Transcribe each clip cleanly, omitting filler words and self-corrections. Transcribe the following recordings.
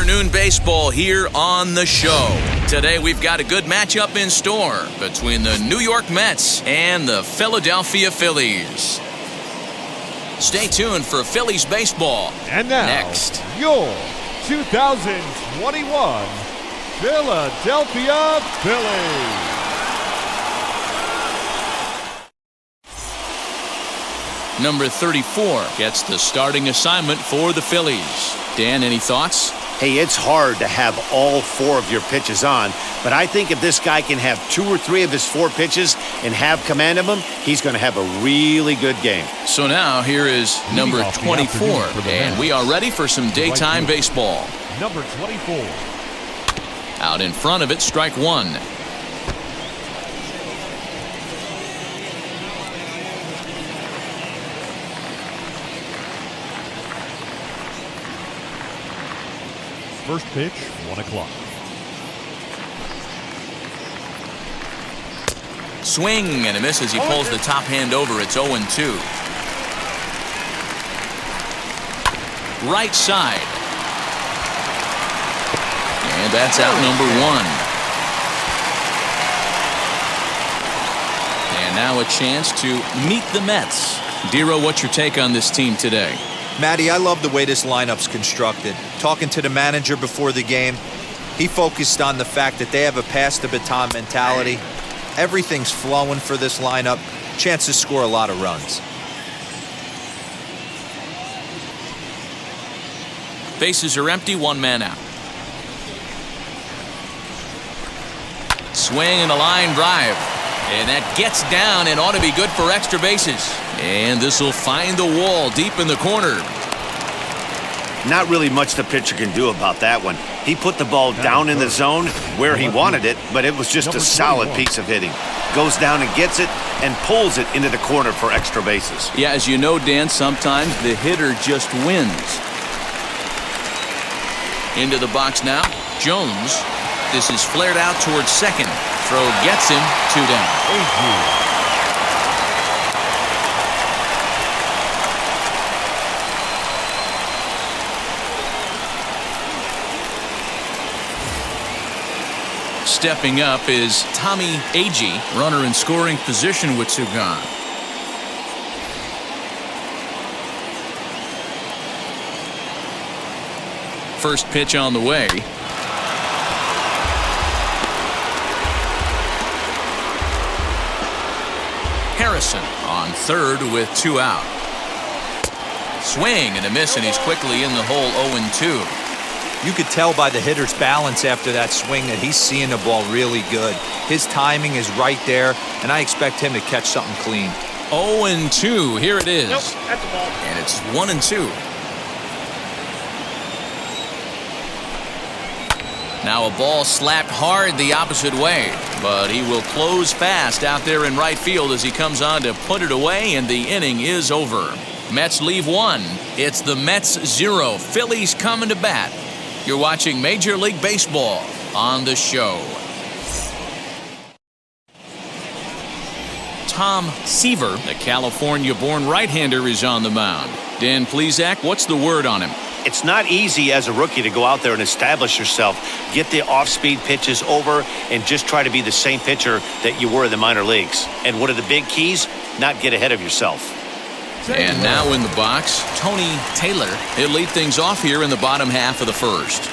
afternoon baseball here on the show. Today we've got a good matchup in store between the New York Mets and the Philadelphia Phillies. Stay tuned for Phillies baseball. And now, next, your 2021 Philadelphia Phillies. Number 34 gets the starting assignment for the Phillies. Dan, any thoughts? Hey, it's hard to have all four of your pitches on, but I think if this guy can have 2 or 3 of his 4 pitches and have command of them, he's going to have a really good game. So now here is number 24, and we are ready for some daytime baseball. Number 24. Out in front of it, strike one. First pitch, 1 o'clock. Swing and a miss as he pulls the top hand over. It's 0-2. Right side. And that's out number 1. And now a chance to meet the Mets. Dero, what's your take on this team today? Matty, I love the way this lineup's constructed. Talking to the manager before the game, he focused on the fact that they have a pass-the-baton mentality. Everything's flowing for this lineup. Chances score a lot of runs. Bases are empty, 1 man out. Swing and a line drive. And that gets down and ought to be good for extra bases. And this will find the wall deep in the corner. Not really much the pitcher can do about that one. He put the ball down in the zone where he wanted it, but it was just a solid piece of hitting. Goes down and gets it and pulls it into the corner for extra bases. Yeah, as you know, Dan, sometimes the hitter just wins. Into the box now, Jones. This is flared out towards second. Throw gets him, 2 down. Stepping up is Tommy Agee, runner in scoring position with 2 gone. First pitch on the way. Harrison on third with 2 out. Swing and a miss, and he's quickly in the hole, 0-2. You could tell by the hitter's balance after that swing that he's seeing the ball really good. His timing is right there, and I expect him to catch something clean. 0-2. Here it is. Nope, that's the ball. And it's 1-2. Now a ball slapped hard the opposite way, but he will close fast out there in right field as he comes on to put it away, and the inning is over. Mets leave 1. It's the Mets 0. Phillies coming to bat. You're watching Major League Baseball on the show. Tom Seaver, the California-born right-hander, is on the mound. Dan Plesac, what's the word on him? It's not easy as a rookie to go out there and establish yourself, get the off-speed pitches over, and just try to be the same pitcher that you were in the minor leagues. And one of the big keys, not get ahead of yourself. And now in the box, Tony Taylor. He'll lead things off here in the bottom half of the first.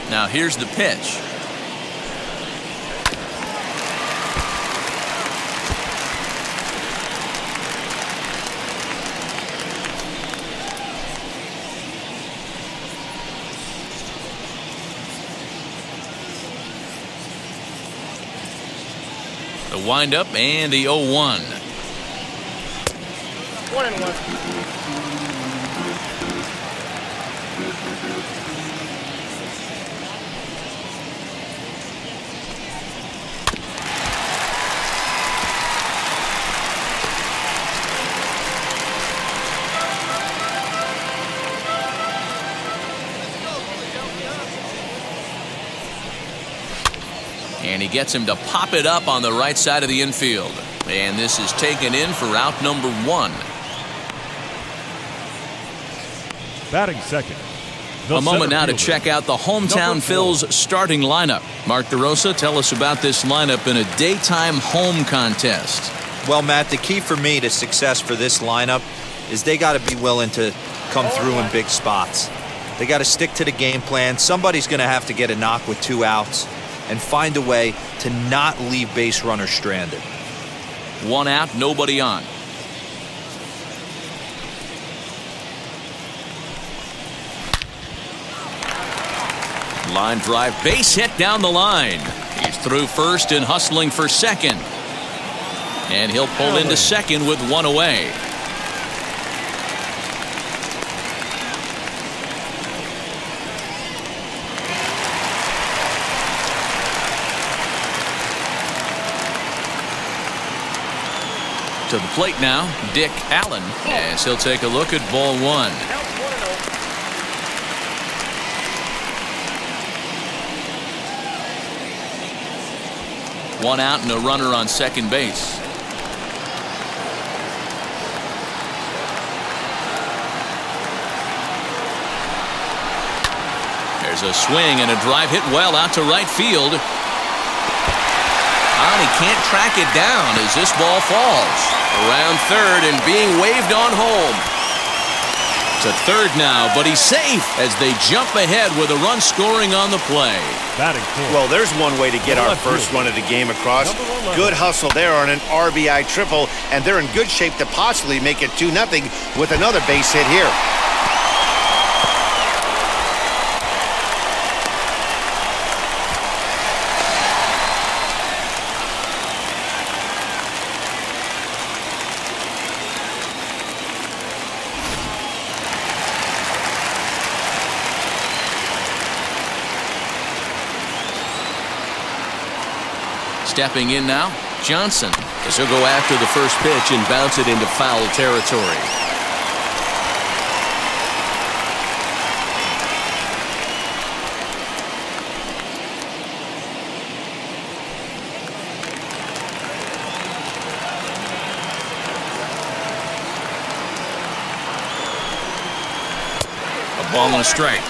Now here's the pitch. The windup and the 0-1. 1-1. And he gets him to pop it up on the right side of the infield. And this is taken in for out number 1. Batting second. A moment now to check out the hometown Phils starting lineup. Mark DeRosa, tell us about this lineup in a daytime home contest. Well, Matt, the key for me to success for this lineup is they got to be willing to come through in big spots. They got to stick to the game plan. Somebody's going to have to get a knock with 2 outs and find a way to not leave base runners stranded. 1 out, nobody on. Line drive, base hit down the line. He's through first and hustling for second. And he'll pull into second with 1 away. To the plate now, Dick Allen, as he'll take a look at ball 1. One out and a runner on second base. There's a swing and a drive hit well out to right field. And he can't track it down as this ball falls. Around third and being waved on home. To third now, but he's safe as they jump ahead with a run scoring on the play. Batting fourth. Well, there's one way to get our first run of the game across. Good hustle there on an RBI triple, and they're in good shape to possibly make it 2-0 with another base hit here. Stepping in now, Johnson, as he'll go after the first pitch and bounce it into foul territory. A ball and a strike.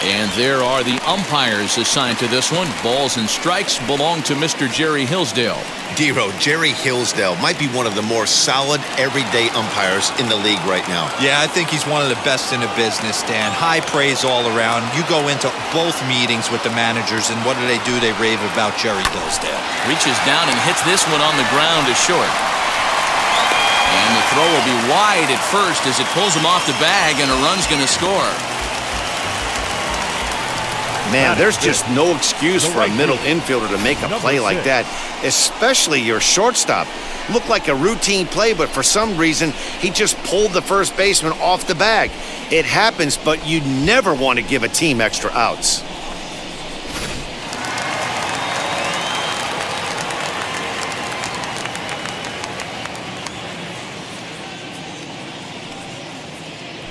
And there are the umpires assigned to this one. Balls and strikes belong to Mr. Jerry Hillsdale. Dero, Jerry Hillsdale might be one of the more solid everyday umpires in the league right now. Yeah, I think he's one of the best in the business, Dan. High praise all around. You go into both meetings with the managers, and what do? They rave about Jerry Hillsdale. Reaches down and hits this one on the ground to short. And the throw will be wide at first as it pulls him off the bag, and a run's going to score. Man, there's just no excuse for a middle infielder to make a play like that, especially your shortstop. Looked like a routine play, but for some reason, he just pulled the first baseman off the bag. It happens, but you never want to give a team extra outs.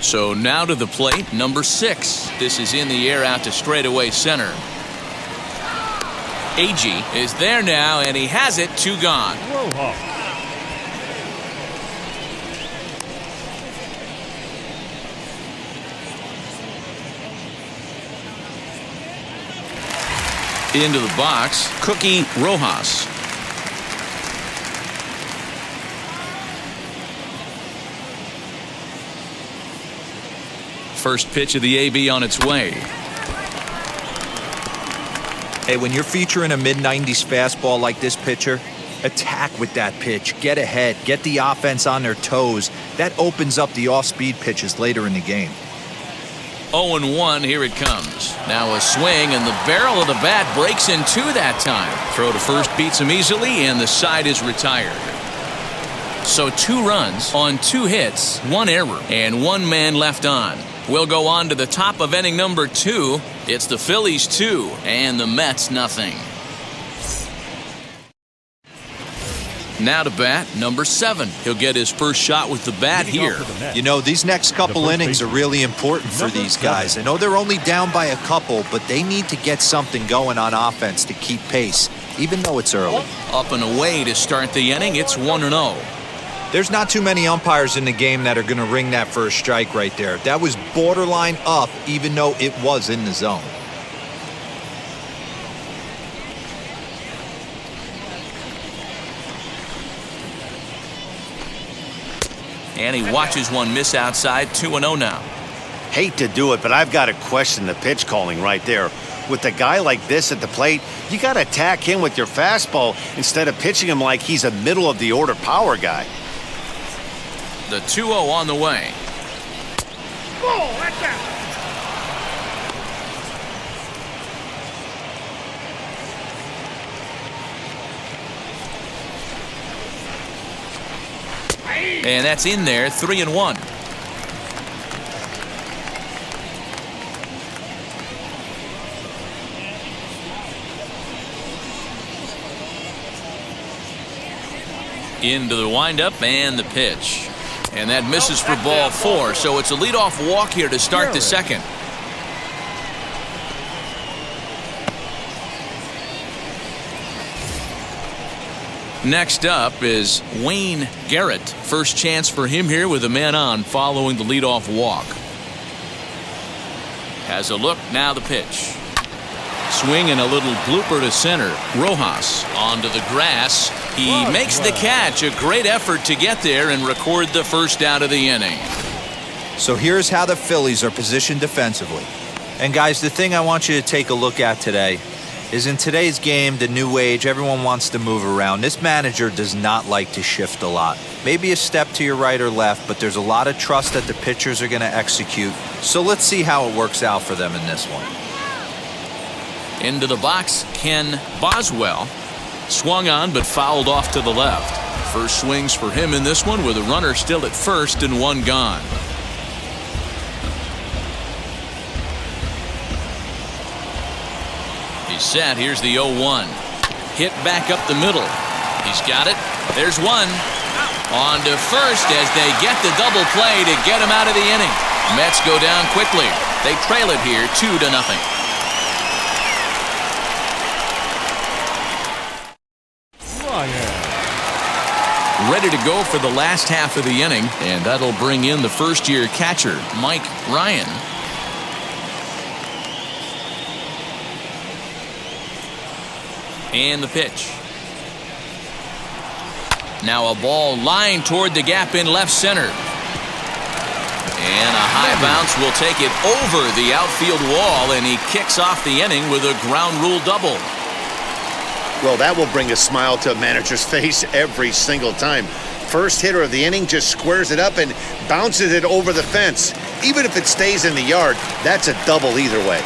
So now to the plate, number 6. This is in the air out to straightaway center. Agee is there now, and he has it. 2 gone. Into the box, Cookie Rojas. First pitch of the AB on its way. Hey, when you're featuring a mid-90s fastball like this pitcher, attack with that pitch. Get ahead. Get the offense on their toes. That opens up the off-speed pitches later in the game. 0-1, here it comes. Now a swing, and the barrel of the bat breaks in 2 that time. Throw to first beats him easily, and the side is retired. So 2 runs on 2 hits, 1 error, and 1 man left on. We'll go on to the top of inning number 2. It's the Phillies 2 and the Mets nothing. Now to bat number 7. He'll get his first shot with the bat here. You know, these next couple innings are really important for these guys. I know they're only down by a couple, but they need to get something going on offense to keep pace, even though it's early. Up and away to start the inning. It's 1-0. There's not too many umpires in the game that are going to ring that for a strike right there. That was borderline up, even though it was in the zone. And he watches one miss outside. 2-0 now. Hate to do it, but I've got to question the pitch calling right there. With a guy like this at the plate, you got to attack him with your fastball instead of pitching him like he's a middle-of-the-order power guy. The 2-0 on the way. Oh, that's that. And that's in there. 3-1. Into the windup and the pitch. And that misses for ball 4. So it's a leadoff walk here to start the second. Next up is Wayne Garrett. First chance for him here with a man on following the leadoff walk. Has a look, now the pitch. Swing and a little blooper to center. Rojas onto the grass. He makes the catch. A great effort to get there and record the first out of the inning. So here's how the Phillies are positioned defensively. And guys, the thing I want you to take a look at today is in today's game, the new age, everyone wants to move around. This manager does not like to shift a lot. Maybe a step to your right or left, but there's a lot of trust that the pitchers are going to execute. So let's see how it works out for them in this one. Into the box, Ken Boswell. Swung on but fouled off to the left. First swings for him in this one with a runner still at first and one gone. He's set. Here's the 0-1. Hit back up the middle. He's got it. There's one. On to first as they get the double play to get him out of the inning. Mets go down quickly. They trail it here 2-0. Ready to go for the last half of the inning, and that'll bring in the first-year catcher, Mike Ryan. And the pitch. Now a ball lined toward the gap in left center. And a high bounce will take it over the outfield wall, and he kicks off the inning with a ground rule double. Well, that will bring a smile to a manager's face every single time. First hitter of the inning just squares it up and bounces it over the fence. Even if it stays in the yard, that's a double either way.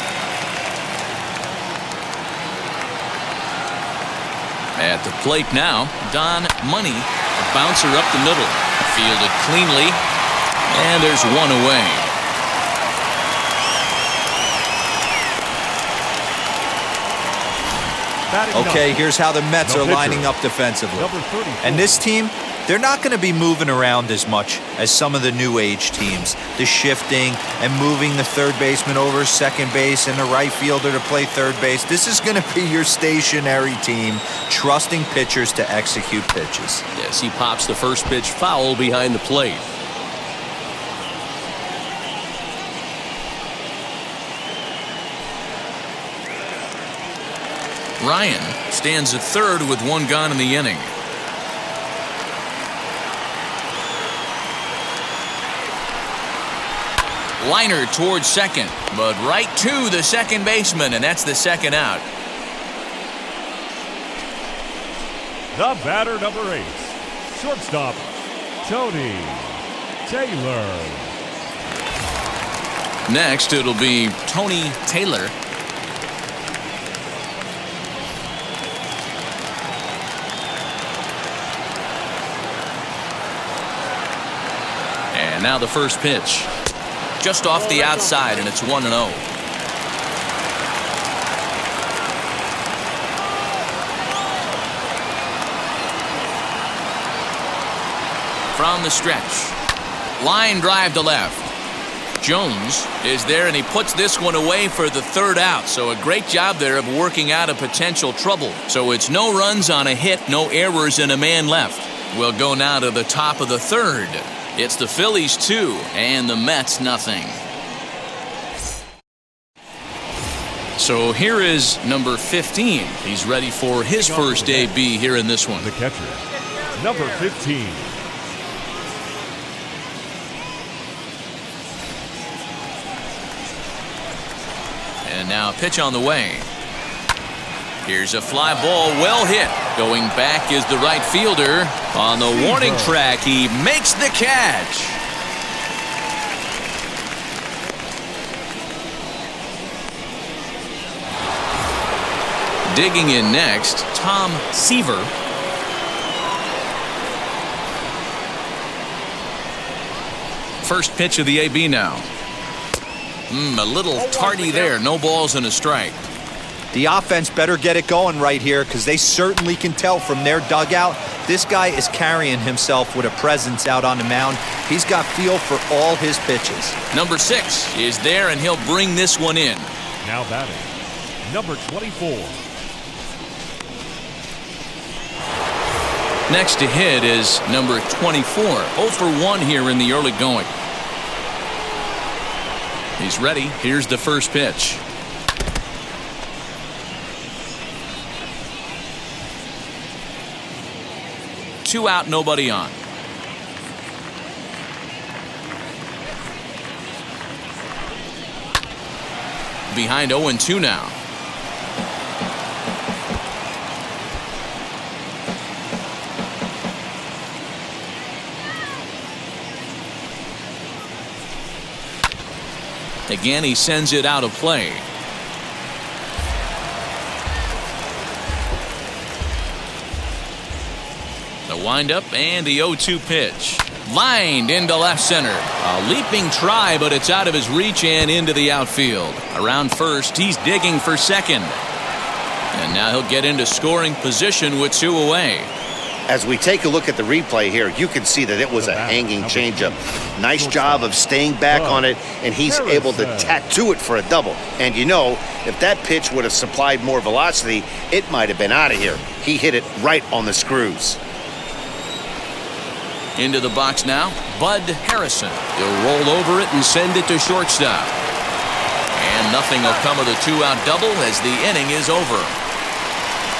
At the plate now, Don Money, a bouncer up the middle. Fielded cleanly, and there's one away. Okay, here's how the Mets are lining up defensively. And this team, they're not going to be moving around as much as some of the new age teams. The shifting and moving the third baseman over second base and the right fielder to play third base. This is going to be your stationary team, trusting pitchers to execute pitches. Yes, he pops the first pitch foul behind the plate. Ryan stands at third with one gone in the inning. Liner towards second, but right to the second baseman, and that's the second out. The batter, number 8, shortstop, Tony Taylor. Next, it'll be Tony Taylor. And now the first pitch. Just off the outside, and it's 1-0. From the stretch. Line drive to left. Jones is there, and he puts this one away for the third out. So a great job there of working out a potential trouble. So it's no runs on a hit, no errors, and a man left. We'll go now to the top of the third. It's the Phillies 2 and the Mets nothing. So here is number 15. He's ready for his first AB here in this one. The catcher, number 15. And now a pitch on the way. Here's a fly ball, well hit. Going back is the right fielder. On the warning track, he makes the catch. Digging in next, Tom Seaver. First pitch of the AB now. A little tardy there. No balls and a strike. The offense better get it going right here because they certainly can tell from their dugout this guy is carrying himself with a presence out on the mound. He's got feel for all his pitches. Number 6 is there, and he'll bring this one in. Now batting, number 24. Next to hit is number 24. 0 for 1 here in the early going. He's ready. Here's the first pitch. Two out, nobody on. Behind 0-2 now. Again, he sends it out of play. The windup and the 0-2 pitch. Lined into left center. A leaping try, but it's out of his reach and into the outfield. Around first, he's digging for second. And now he'll get into scoring position with 2 away. As we take a look at the replay here, you can see that it was a hanging changeup. Nice job of staying back on it, and he's able to tattoo it for a double. And you know, if that pitch would have supplied more velocity, it might have been out of here. He hit it right on the screws. Into the box now, Bud Harrison. He'll roll over it and send it to shortstop. And nothing will come of the 2-out double as the inning is over.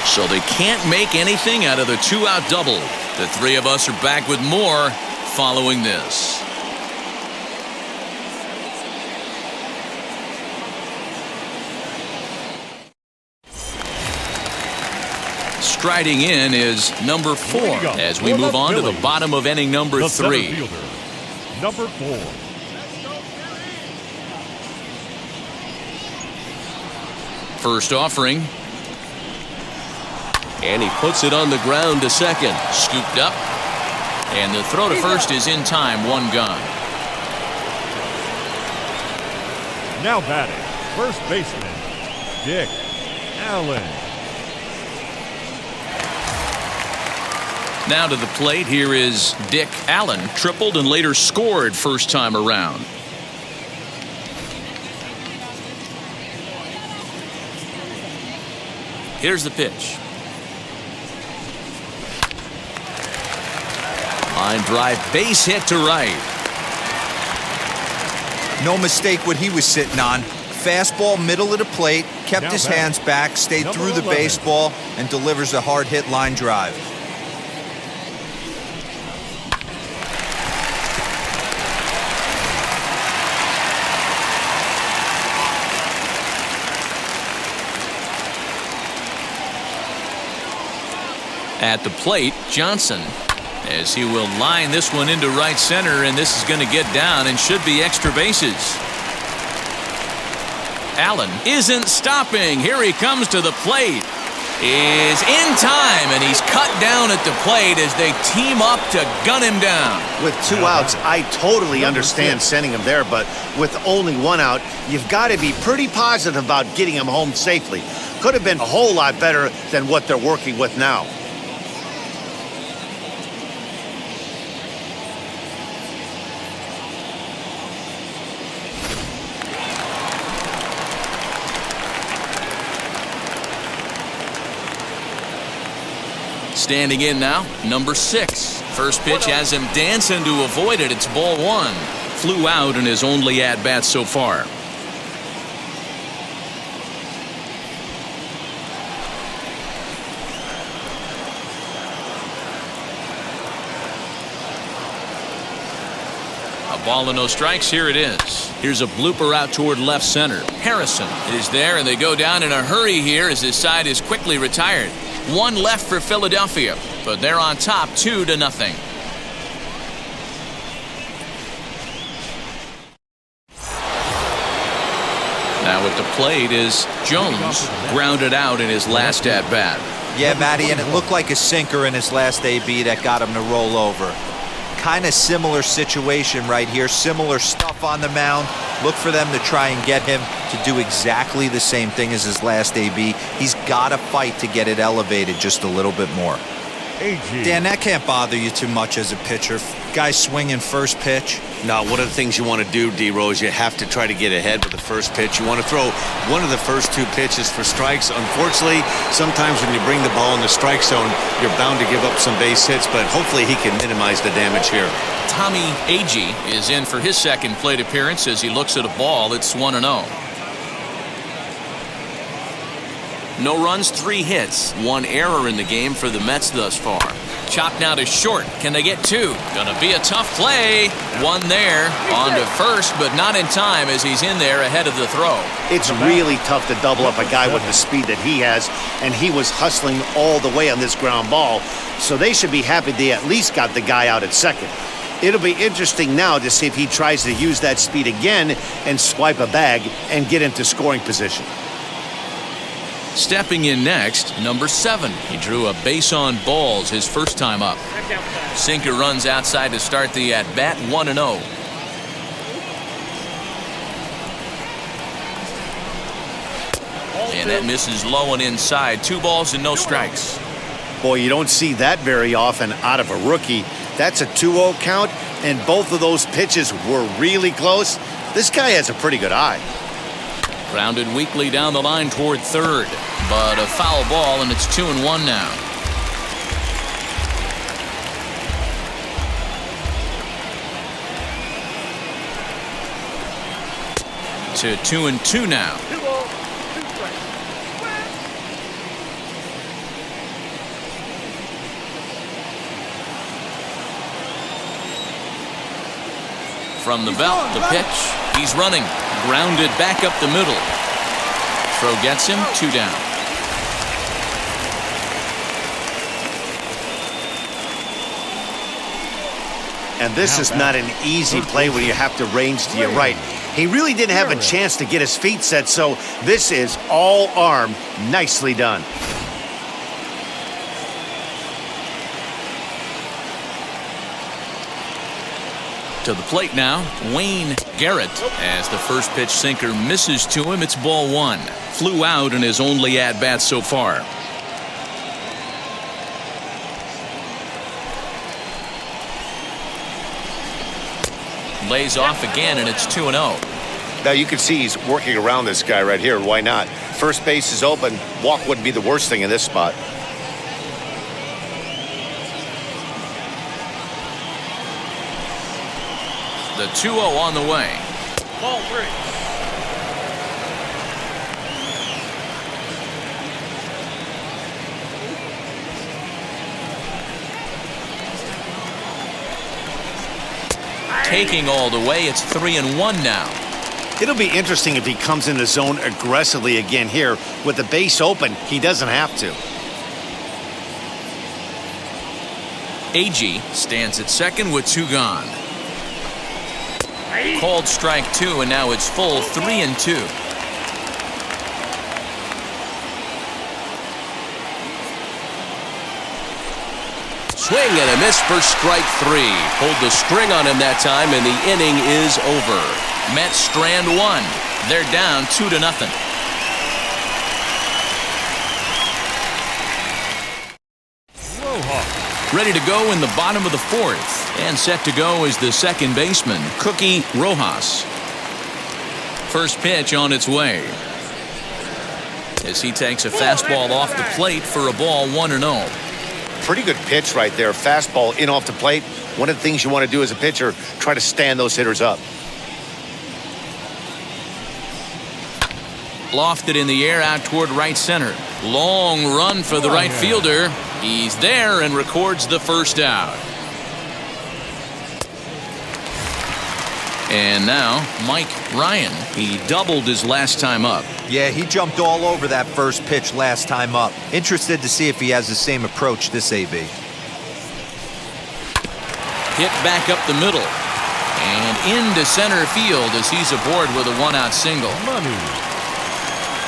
So they can't make anything out of the 2-out double. The three of us are back with more following this. Striding in is number 4 as we move on to the bottom of inning number 3. Number 4. First offering. And he puts it on the ground to second. Scooped up. And the throw to first is in time. 1 gone. Now batting, first baseman, Dick Allen. Now to the plate, here is Dick Allen. Tripled and later scored first time around. Here's the pitch. Line drive, base hit to right. No mistake what he was sitting on. Fastball, middle of the plate, kept his hands back, stayed through the baseball, and delivers a hard hit line drive. At the plate, Johnson, as he will line this one into right center, and this is going to get down and should be extra bases. Allen isn't stopping. Here he comes to the plate. Is in time, and he's cut down at the plate as they team up to gun him down. With 2 outs, I totally understand sending him there, but with only 1 out, you've got to be pretty positive about getting him home safely. Could have been a whole lot better than what they're working with now. Standing in now, number 6. First pitch has him dancing to avoid it. It's ball 1. Flew out in his only at-bat so far. A ball and no strikes. Here it is. Here's a blooper out toward left center. Harrison is there, and they go down in a hurry here as his side is quickly retired. 1 left for Philadelphia, but they're on top 2-0. Now at the plate is Jones, grounded out in his last at-bat. Yeah, Matty, and it looked like a sinker in his last AB that got him to roll over. Kind of similar situation right here. Similar stuff on the mound. Look for them to try and get him to do exactly the same thing as his last AB. He's got to fight to get it elevated just a little bit more. Dan, that can't bother you too much as a pitcher. Guy swinging first pitch. No, one of the things you want to do, D-Rose, you have to try to get ahead with the first pitch. You want to throw one of the first 2 pitches for strikes. Unfortunately, sometimes when you bring the ball in the strike zone, you're bound to give up some base hits, but hopefully he can minimize the damage here. Tommy Agee is in for his second plate appearance as he looks at a ball. It's 1-0. No runs, 3 hits. 1 error in the game for the Mets thus far. Chopped now to short. Can they get 2? Gonna be a tough play. 1 there. On to first, but not in time as he's in there ahead of the throw. It's really tough to double up a guy with the speed that he has, and he was hustling all the way on this ground ball. So they should be happy they at least got the guy out at second. It'll be interesting now to see if he tries to use that speed again and swipe a bag and get into scoring position. Stepping in next, number 7. He drew a base on balls his first time up. Sinker runs outside to start the at-bat. 1-0. And that misses low and inside. 2 balls and no strikes. Boy, you don't see that very often out of a rookie. That's a 2-0 count, and both of those pitches were really close. This guy has a pretty good eye. Grounded weakly down the line toward third, but a foul ball, and it's 2-1 now. To 2-2 now. From the belt, the pitch. He's running. Grounded back up the middle. Throw gets him. 2 down. And this is not an easy play when you have to range to your right. He really didn't have a chance to get his feet set, so this is all arm. Nicely done. To the plate now, Wayne Garrett, as the first pitch sinker misses to him. It's ball 1. Flew out in his only at-bat so far. Lays off again, and it's 2-0. Now you can see he's working around this guy right here. Why not? First base is open. Walk wouldn't be the worst thing in this spot. The 2-0 on the way. Ball 3. Taking all the way, it's 3-1 now. It'll be interesting if he comes in the zone aggressively again here. With the base open, he doesn't have to. Agee stands at second with 2 gone. Called strike 2, and now it's full 3-2. Swing and a miss for strike 3. Pulled the string on him that time, and the inning is over. Mets strand 1. They're down 2-0. Ready to go in the bottom of the 4th. And set to go is the second baseman, Cookie Rojas. First pitch on its way. As he takes a fastball off the plate for a ball 1-0. pretty good pitch right there. Fastball in off the plate. One of the things you want to do as a pitcher, try to stand those hitters up. Lofted in the air out toward right center. Long run for the right fielder. He's there and records the first out. And now Mike Ryan. He doubled his last time up. Yeah, he jumped all over that first pitch last time up. Interested to see if he has the same approach this AB. Hit back up the middle. And into center field as he's aboard with a one-out single.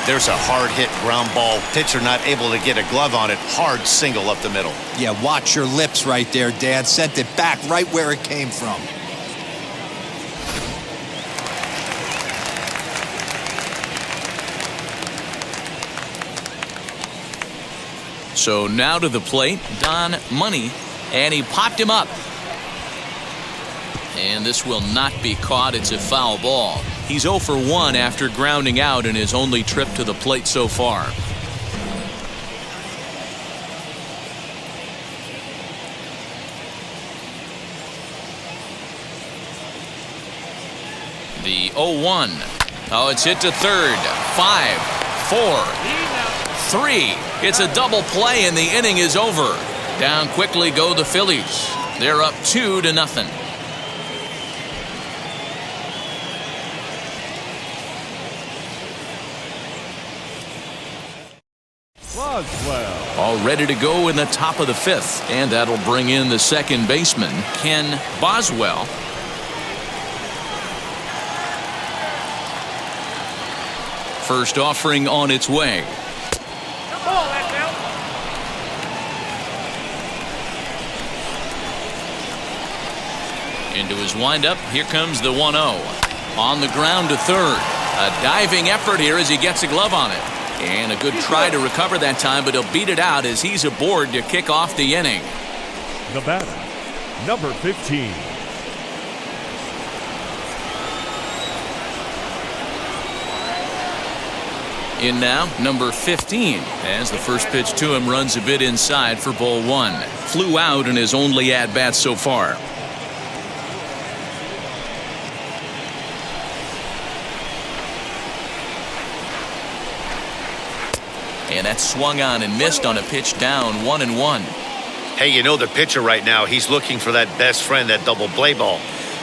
There's a hard hit ground ball. Pitcher not able to get a glove on it. Hard single up the middle. Yeah, watch your lips right there, Dad. Sent it back right where it came from. So now to the plate, Don Money, and he popped him up. And this will not be caught. It's a foul ball. He's 0 for 1 after grounding out in his only trip to the plate so far. The 0-1. Oh, it's hit to third. 5, 4, 3. It's a double play and the inning is over. Down quickly go the Phillies. They're up 2-0. All ready to go in the top of the 5th, and that'll bring in the second baseman, Ken Boswell. First offering on its way. Into his windup, here comes the 1-0. On the ground to third. A diving effort here as he gets a glove on it. And a good try to recover that time, but he'll beat it out as he's aboard to kick off the inning. The batter, number 15. In now, number 15, as the first pitch to him runs a bit inside for ball 1. Flew out in his only at-bat so far. And that swung on and missed on a pitch down 1-1. Hey, you know the pitcher right now, he's looking for that best friend, that double play ball.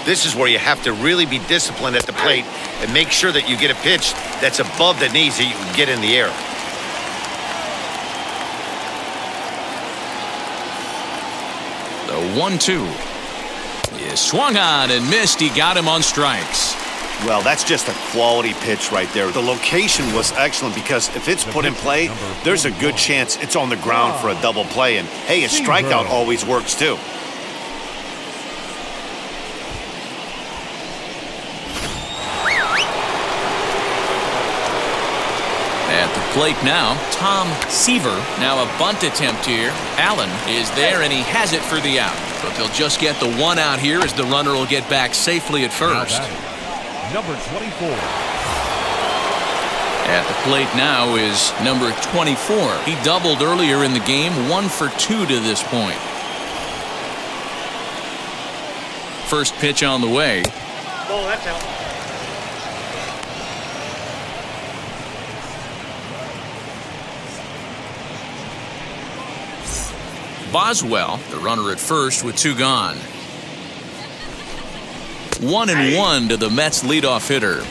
This is where you have to really be disciplined at the plate and make sure that you get a pitch that's above the knees that you can get in the air. The 1-2 is swung on and missed. He got him on strikes. Well, that's just a quality pitch right there. The location was excellent because if it's put in play, there's a good chance it's on the ground for a double play. And, hey, a strikeout always works, too. At the plate now, Tom Seaver. Now a bunt attempt here. Allen is there, and he has it for the out. But they'll just get the one out here as the runner will get back safely at first. Number 24. At the plate now is number 24. He doubled earlier in the game, 1 for 2 to this point. First pitch on the way. Oh, that's out. Boswell, the runner at first with 2 gone. 1-1 to the Mets leadoff hitter.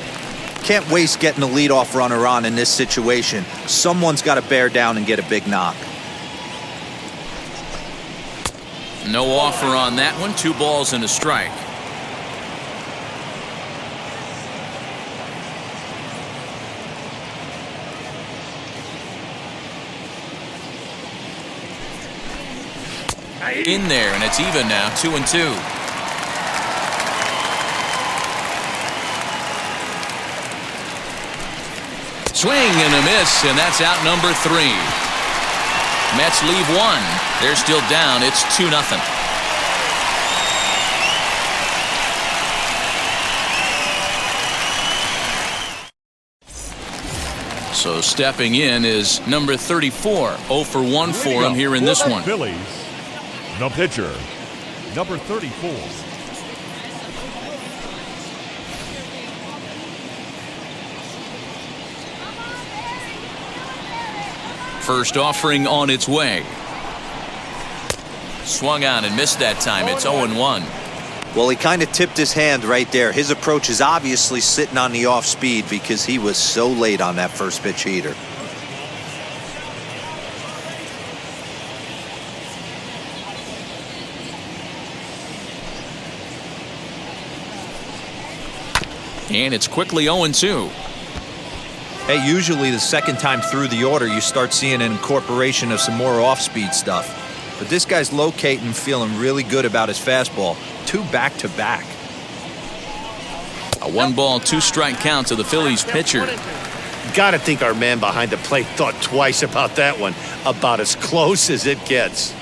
Can't waste getting a leadoff runner on in this situation. Someone's got to bear down and get a big knock. No offer on that one. 2 balls and a strike. In there, and it's even now, 2-2. Swing and a miss, and that's out number 3. Mets leave 1. They're still down. It's 2-0. So stepping in is number 34. 0 for 1 for him here in this one. Phillies, The pitcher, number 34. First offering on its way. Swung on and missed that time. It's 0-1. Well, he kind of tipped his hand right there. His approach is obviously sitting on the off speed because he was so late on that first pitch heater. And it's quickly 0-2. Hey, usually the second time through the order, you start seeing an incorporation of some more off-speed stuff. But this guy's locating, feeling really good about his fastball. 2 back-to-back. A 1-ball, 2-strike count to the Phillies pitcher. Got to think our man behind the plate thought twice about that one. About as close as it gets.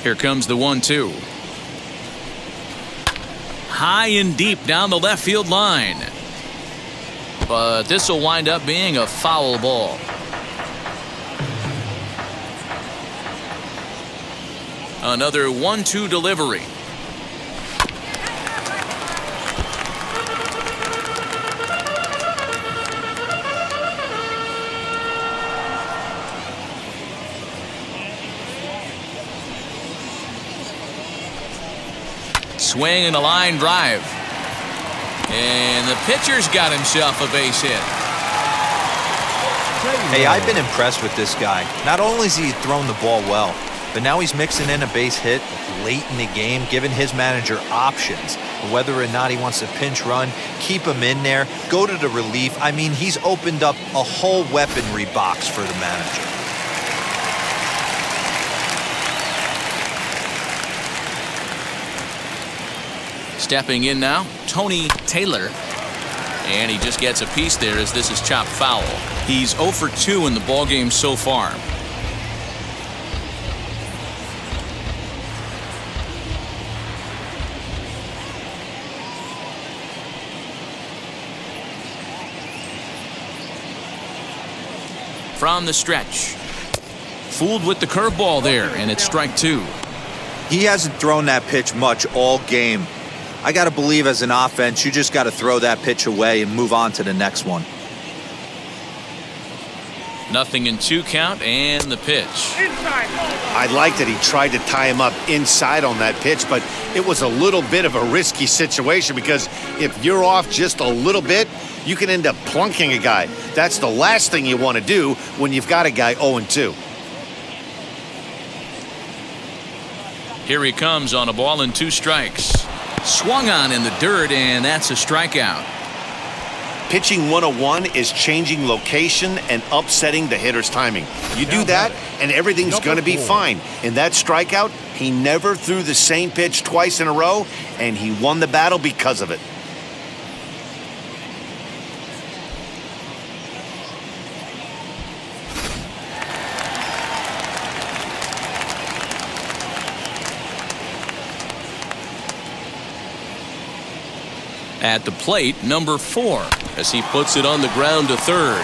Here comes the 1-2. High and deep down the left field line. But this will wind up being a foul ball. Another 1-2 delivery. Swing and a line drive. And the pitcher's got himself a base hit. Hey, I've been impressed with this guy. Not only has he thrown the ball well, but now he's mixing in a base hit late in the game, giving his manager options. Whether or not he wants to pinch run, keep him in there, go to the relief. I mean, he's opened up a whole weaponry box for the manager. Stepping in now, Tony Taylor. And he just gets a piece there as this is chopped foul. He's 0 for 2 in the ballgame so far. From the stretch. Fooled with the curveball there, and it's strike 2. He hasn't thrown that pitch much all game. I got to believe as an offense, you just got to throw that pitch away and move on to the next one. 0-2 count and the pitch. I like that he tried to tie him up inside on that pitch, but it was a little bit of a risky situation because if you're off just a little bit, you can end up plunking a guy. That's the last thing you want to do when you've got a guy 0-2. Here he comes on a ball and 2 strikes. Swung on in the dirt, and that's a strikeout. Pitching 101 is changing location and upsetting the hitter's timing. You do that, and everything's going to be fine. In that strikeout, he never threw the same pitch twice in a row, and he won the battle because of it. At the plate, number 4, as he puts it on the ground to third.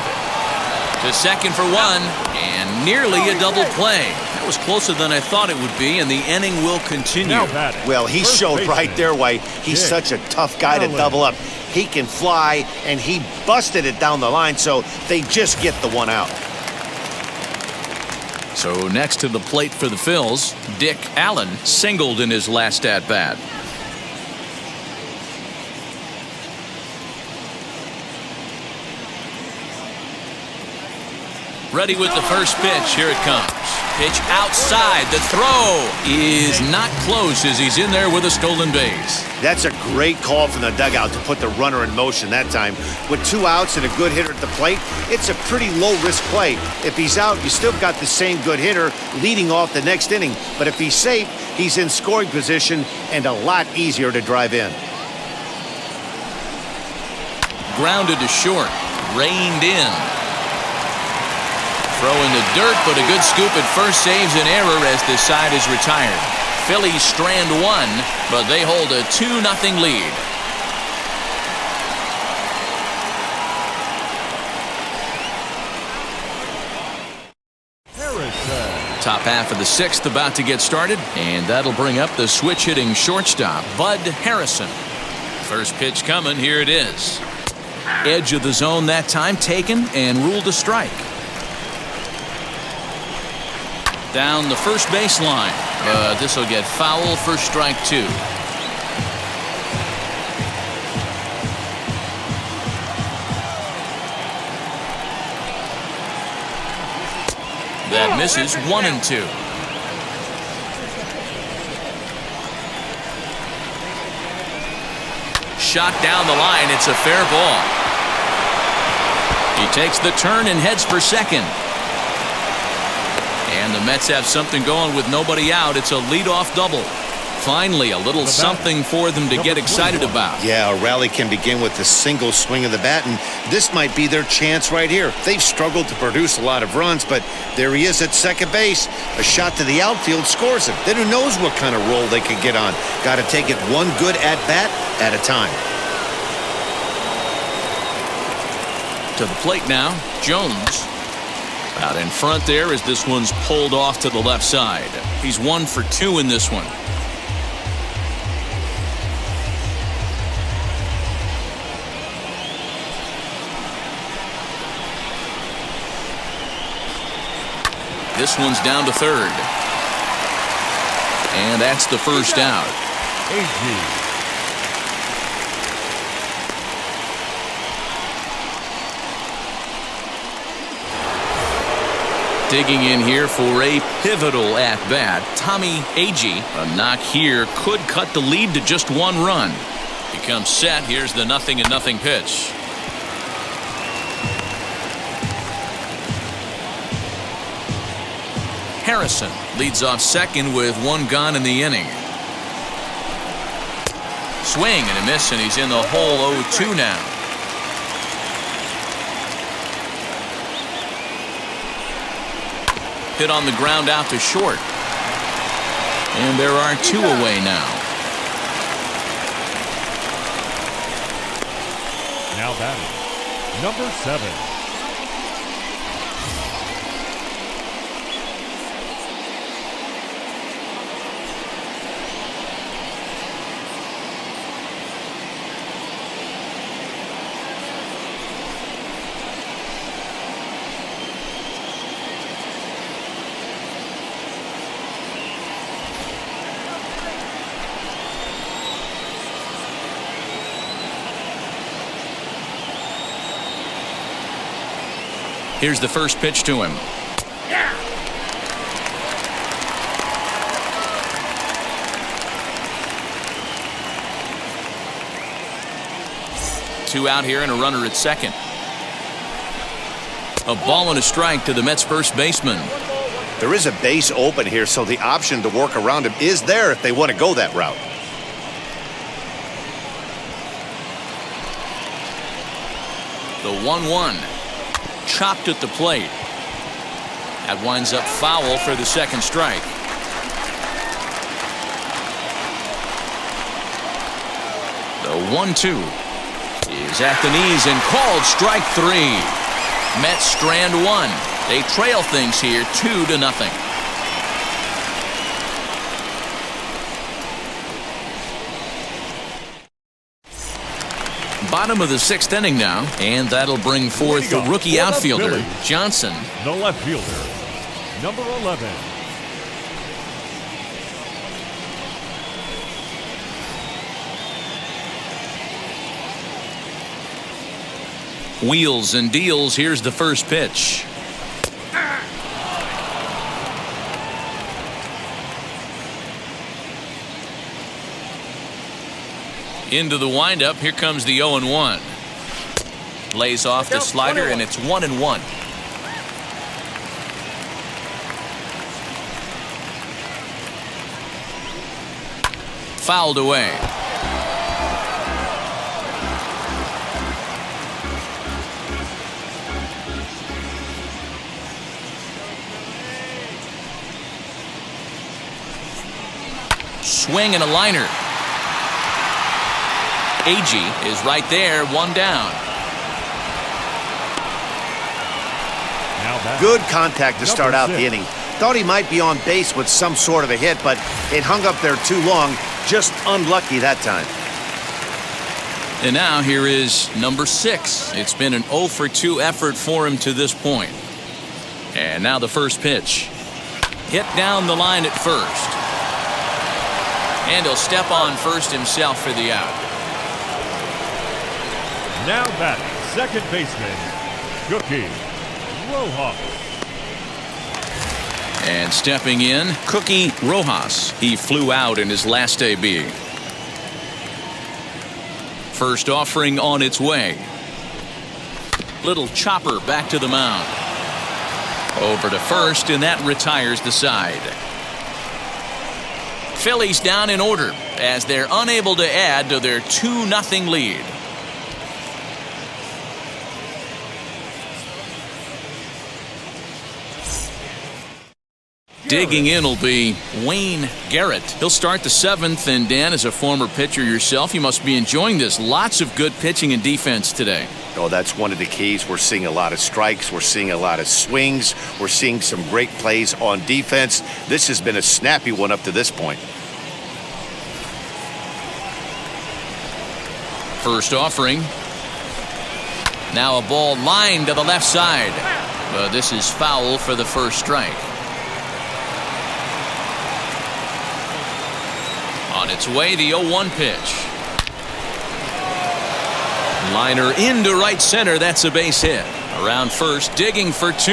To second for 1, and nearly a double play. That was closer than I thought it would be, and the inning will continue. Well, he showed right there why he's such a tough guy to double up. He can fly, and he busted it down the line, so they just get the 1 out. So next to the plate for the Phils, Dick Allen singled in his last at-bat. Ready with the first pitch. Here it comes. Pitch outside. The throw is not close as he's in there with a stolen base. That's a great call from the dugout to put the runner in motion that time. With 2 outs and a good hitter at the plate, it's a pretty low-risk play. If he's out, you still got the same good hitter leading off the next inning. But if he's safe, he's in scoring position and a lot easier to drive in. Grounded to short. Reined in. Throw in the dirt, but a good scoop at first saves an error as this side is retired. Phillies strand 1, but they hold a 2-0 lead. Top half of the 6th about to get started, and that'll bring up the switch-hitting shortstop, Bud Harrison. First pitch coming, here it is. Edge of the zone that time taken and ruled a strike. Down the first baseline, but this will get foul for strike 2. That misses 1-2. Shot down the line. It's a fair ball. He takes the turn and heads for second. And the Mets have something going with nobody out. It's a leadoff double. Finally, a little something for them to get excited about. Yeah, a rally can begin with a single swing of the bat, and this might be their chance right here. They've struggled to produce a lot of runs, but there he is at second base. A shot to the outfield scores him. Then who knows what kind of roll they could get on. Got to take it one good at-bat at a time. To the plate now, Jones. Out in front there as this one's pulled off to the left side. He's 1 for 2 in this one. This one's down to third. And that's the first out. Digging in here for a pivotal at-bat, Tommy Agee. A knock here could cut the lead to just 1 run. He comes set. Here's the 0-0 pitch. Harrison leads off second with 1 gone in the inning. Swing and a miss, and he's in the hole 0-2 now. Hit on the ground out to short. And there are 2 away now. Now batting, number 7. Here's the first pitch to him. Yeah. 2 out here and a runner at second. A ball and a strike to the Mets first baseman. There is a base open here, so the option to work around him is there if they want to go that route. The 1-1. Chopped at the plate. That winds up foul for the second strike. The 1-2 is at the knees and called strike 3. Mets strand 1. They trail things here 2-0. Bottom of the 6th inning now, and that'll bring forth the rookie outfielder, Johnson. The left fielder, number 11. Wheels and deals. Here's the first pitch. Into the windup. Here comes the 0-1. Lays off the slider, and it's 1-1. Fouled away. Swing and a liner. Agee is right there, 1 down. Now Good contact to start out the inning. Thought he might be on base with some sort of a hit, but it hung up there too long. Just unlucky that time. And now here is number 6. It's been an 0 for 2 effort for him to this point. And now the first pitch. Hit down the line at first. And he'll step on first himself for the out. Now batting, second baseman, Cookie Rojas. And stepping in, Cookie Rojas. He flew out in his last AB. First offering on its way. Little chopper back to the mound. Over to first, and that retires the side. Phillies down in order as they're unable to add to their 2-0 lead. Digging in will be Wayne Garrett. He'll start the 7th, and Dan, as a former pitcher yourself, you must be enjoying this. Lots of good pitching and defense today. Oh, that's one of the keys. We're seeing a lot of strikes. We're seeing a lot of swings. We're seeing some great plays on defense. This has been a snappy one up to this point. First offering. Now a ball lined to the left side. But this is foul for the first strike. On its way, the 0-1 pitch. Liner into right center. That's a base hit. Around first, digging for 2.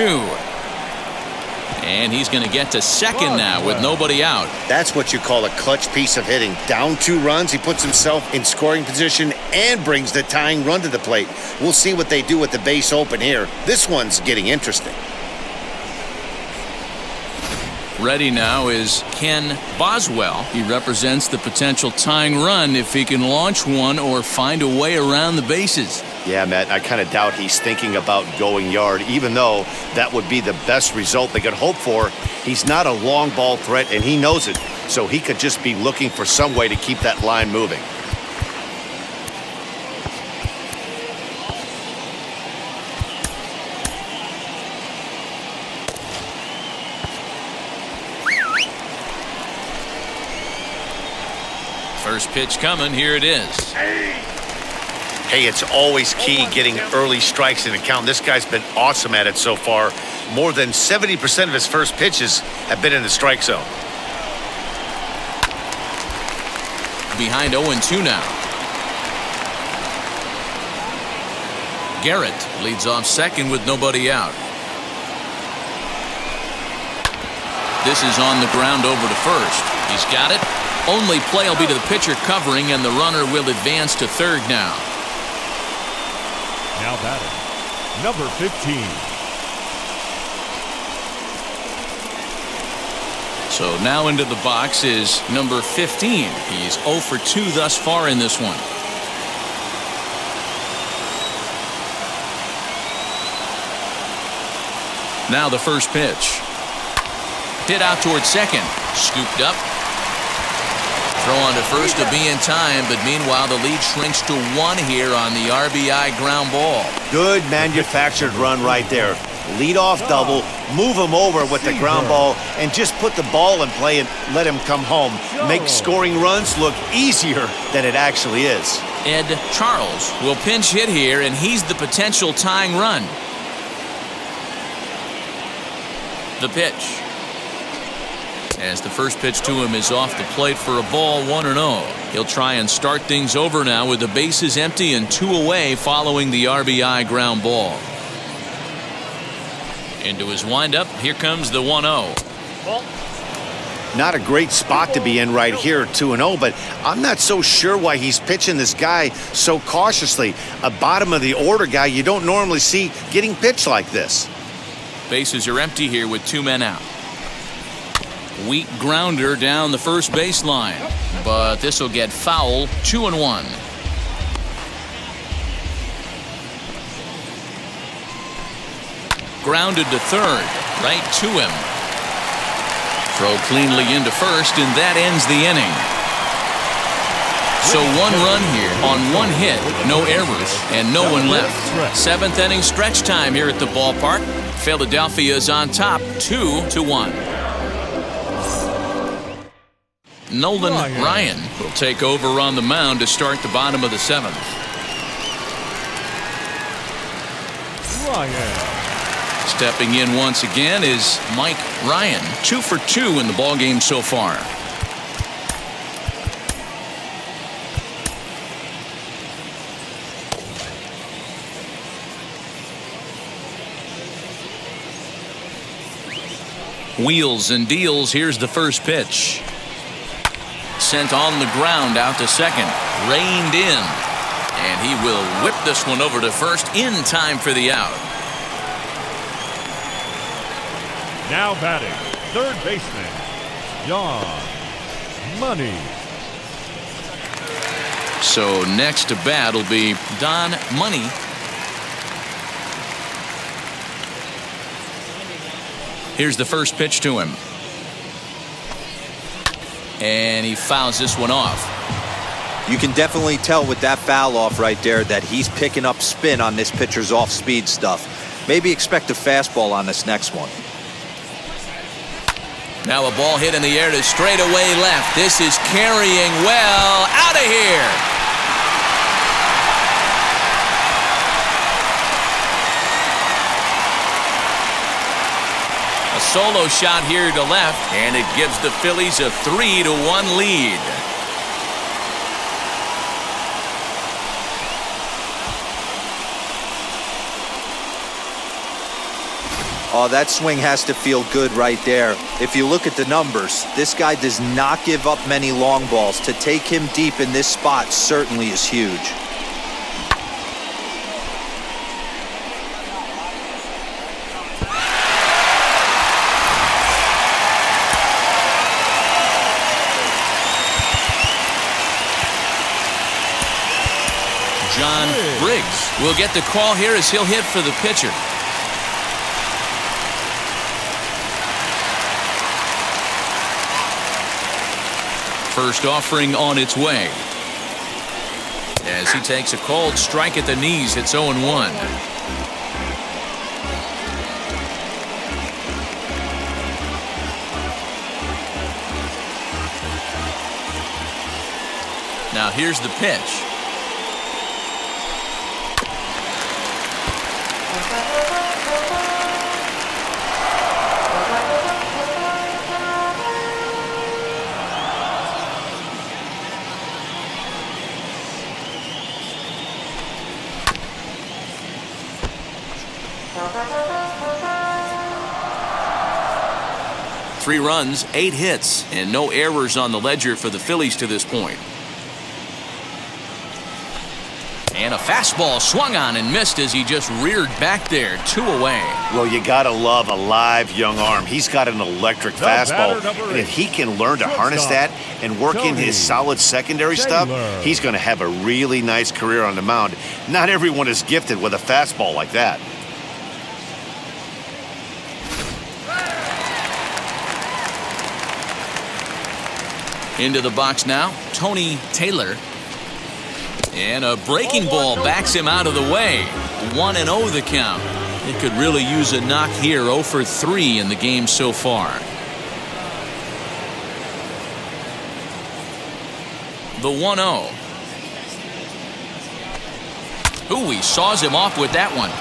And he's going to get to second now with nobody out. That's what you call a clutch piece of hitting. Down 2 runs, he puts himself in scoring position and brings the tying run to the plate. We'll see what they do with the base open here. This one's getting interesting. Ready now is Ken Boswell. He represents the potential tying run if he can launch one or find a way around the bases. Yeah, Matt, I kind of doubt he's thinking about going yard, even though that would be the best result they could hope for. He's not a long ball threat, and he knows it, so he could just be looking for some way to keep that line moving. First pitch coming. Here it is. Hey, it's always key getting early strikes in the count. This guy's been awesome at it so far. More than 70% of his first pitches have been in the strike zone. Behind 0-2 now. Garrett leads off second with nobody out. This is on the ground over to first. He's got it. Only play will be to the pitcher covering, and the runner will advance to third now. Now batting, number 15. So now into the box is number 15. He's 0 for 2 thus far in this one. Now the first pitch. Hit out towards second. Scooped up. Throw on to first to be in time, but meanwhile the lead shrinks to 1 here on the RBI ground ball. Good manufactured run right there. Lead off double, move him over with the ground ball, and just put the ball in play and let him come home. Make scoring runs look easier than it actually is. Ed Charles will pinch hit here, and he's the potential tying run. The pitch. As the first pitch to him is off the plate for a ball, 1-0. He'll try and start things over now with the bases empty and 2 away following the RBI ground ball. Into his windup, here comes the 1-0. Not a great spot to be in right here, 2-0, but I'm not so sure why he's pitching this guy so cautiously. A bottom of the order guy you don't normally see getting pitched like this. Bases are empty here with 2 men out. Weak grounder down the first baseline, but this will get foul. 2-1. Grounded to third, right to him. Throw cleanly into first, and that ends the inning. So 1 run here on 1 hit, no errors, and no one left. 7th inning stretch time here at the ballpark. Philadelphia is on top, 2-1. Nolan Ryan will take over on the mound to start the bottom of the 7th. Ryan. Stepping in once again is Mike Ryan. 2 for 2 in the ballgame so far. Wheels and deals. Here's the first pitch. Sent on the ground out to second. Reined in. And he will whip this one over to first in time for the out. Now batting, third baseman, John Money. So next to bat will be Don Money. Here's the first pitch to him. And he fouls this one off. You can definitely tell with that foul off right there that he's picking up spin on this pitcher's off-speed stuff. Maybe expect a fastball on this next one. Now a ball hit in the air to straightaway left. This is carrying well. Out of here. A solo shot here to left, and it gives the Phillies a 3-1 lead. Oh, that swing has to feel good right there. If you look at the numbers, this guy does not give up many long balls. To take him deep in this spot certainly is huge. John Briggs will get the call here as he'll hit for the pitcher. First offering on its way. As he takes a cold strike at the knees, it's 0-1. Now here's the pitch. Three runs, 8 hits, and no errors on the ledger for the Phillies to this point. And a fastball swung on and missed as he just reared back there. 2 away. Well, you gotta love a live young arm. He's got an electric fastball, and if he can learn to harness that and work in his solid secondary stuff, he's going to have a really nice career on the mound. Not everyone is gifted with a fastball like that. Into the box now, Tony Taylor. And a breaking ball backs him out of the way. 1-0 the count. It could really use a knock here. 0 for 3 in the game so far. The 1-0. Ooh, he saws him off with that one.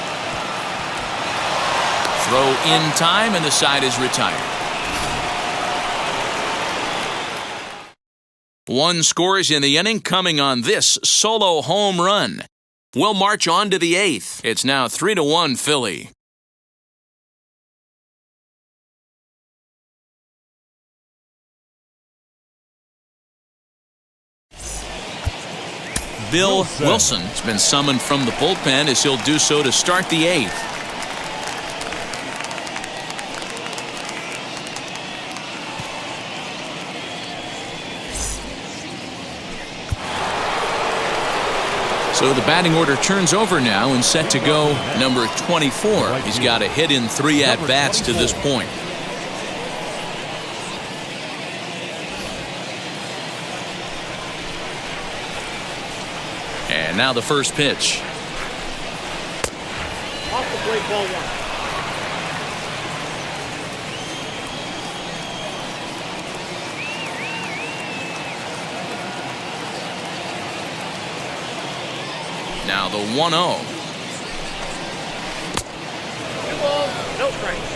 Throw in time, and the side is retired. 1 scores in the inning coming on this solo home run. We'll march on to the 8th. It's now 3-1 Philly. Bill Wilson has been summoned from the bullpen as he'll do so to start the 8th. So the batting order turns over now and set to go number 24. He's got a hit in 3 at-bats to this point. And now the first pitch. Off the plate, ball 1. Now the 1-0. No strikes.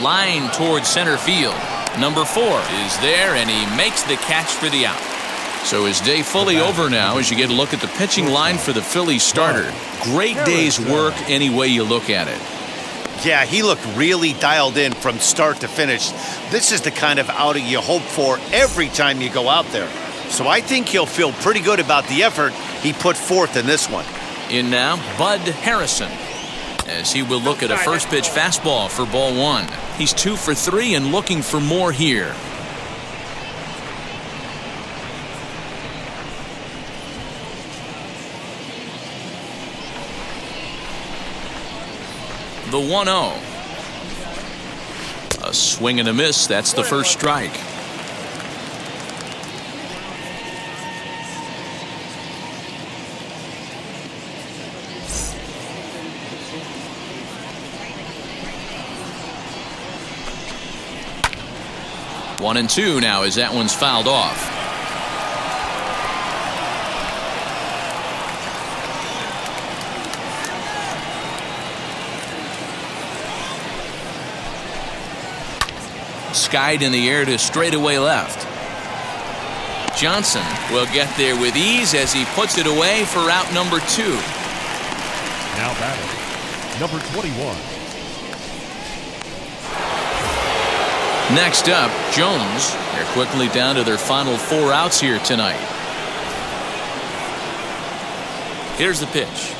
Line towards center field. Number 4 is there, and he makes the catch for the out. So his day fully over now as you get a look at the pitching line for the Phillies starter. Great day's work any way you look at it. Yeah, he looked really dialed in from start to finish. This is the kind of outing you hope for every time you go out there. So I think he'll feel pretty good about the effort he put forth in this one. In now, Bud Harrison, as he will look at a first pitch fastball for ball 1. He's 2 for 3 and looking for more here. The 1-0. A swing and a miss. That's the first strike. One and 2 now as that one's fouled off. Skied in the air to straightaway left. Johnson will get there with ease as he puts it away for out number 2. Now batting, number 21. Next up, Jones. They're quickly down to their final 4 outs here tonight. Here's the pitch.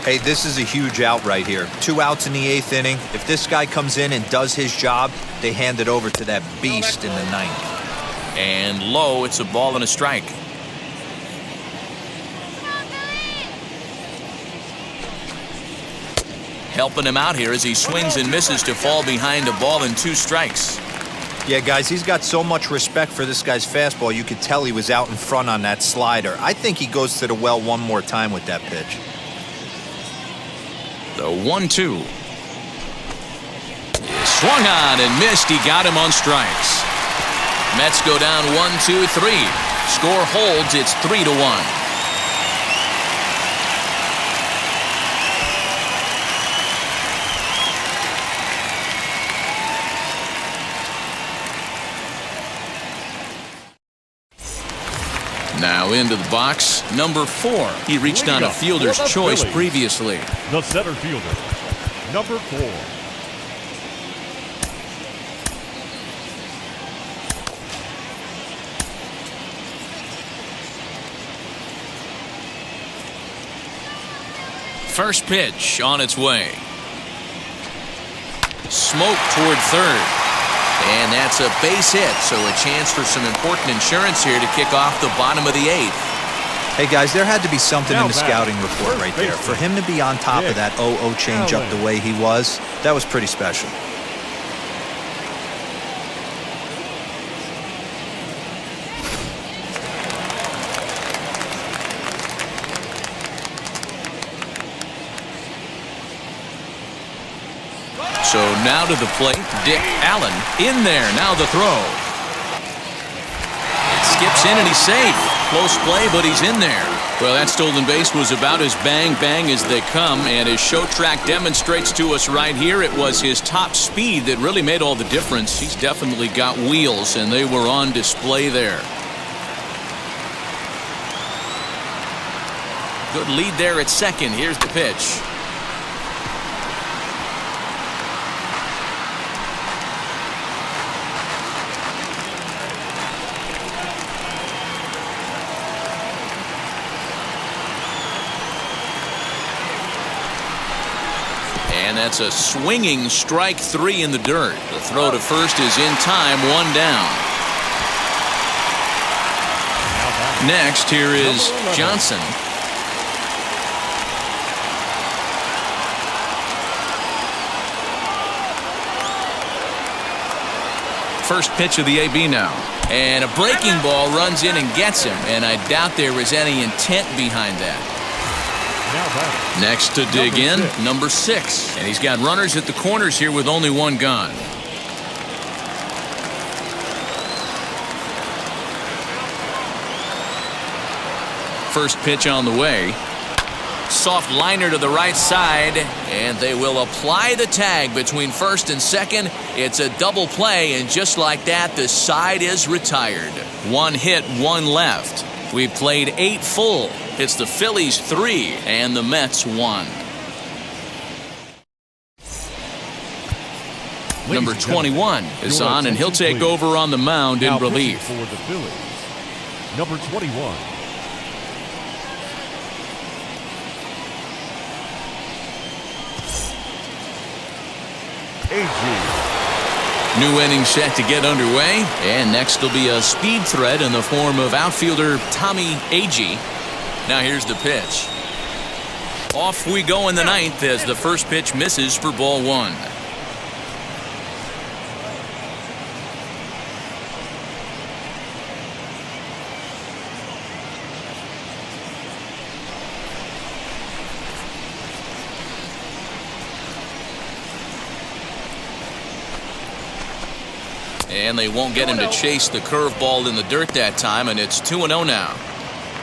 Hey, this is a huge out right here. 2 outs in the 8th inning. If this guy comes in and does his job, they hand it over to that beast in the 9th. And low, it's a ball and a strike. Helping him out here as he swings and misses to fall behind a ball and 2 strikes. Yeah, guys, he's got so much respect for this guy's fastball. You could tell he was out in front on that slider. I think he goes to the well one more time with that pitch. The 1-2. Swung on and missed. He got him on strikes. Mets go down 1-2-3. Score holds. It's 3-1. Now into the box, number 4. He reached on a fielder's choice previously. The center fielder, number 4. First pitch on its way. Smoke toward third. And that's a base hit, so a chance for some important insurance here to kick off the bottom of the 8th. Hey, guys, there had to be something in the scouting report right there. For him to be on top of that 0-0 changeup the way he was, that was pretty special. So now to the plate, Dick Allen in there. Now the throw. It skips in and he's safe. Close play, but he's in there. Well, that stolen base was about as bang as they come, and as show track demonstrates to us right here, it was his top speed that really made all the difference. He's definitely got wheels, and they were on display there. Good lead there at second. Here's the pitch. And that's a swinging strike 3 in the dirt. The throw to first is in time, 1 down. Next, here is Johnson. first pitch of the AB now. And a breaking ball runs in and gets him, and I doubt there was any intent behind that. Next to dig in, number 6. And he's got runners at the corners here with only one gone. First pitch on the way. Soft liner to the right side, and they will apply the tag between first and second. It's a double play, and just like that, the side is retired. 1 hit, 1 left. We've played 8 full. It's the Phillies 3 and the Mets 1. Number 21 is on, and he'll take over on the mound in relief. For the Phillies, number 21. New inning set to get underway, and next will be a speed threat in the form of outfielder Tommy Agee. Now here's the pitch. Off we go in the 9th as the first pitch misses for ball 1. And they won't get him to chase the curveball in the dirt that time, and it's 2-0 now.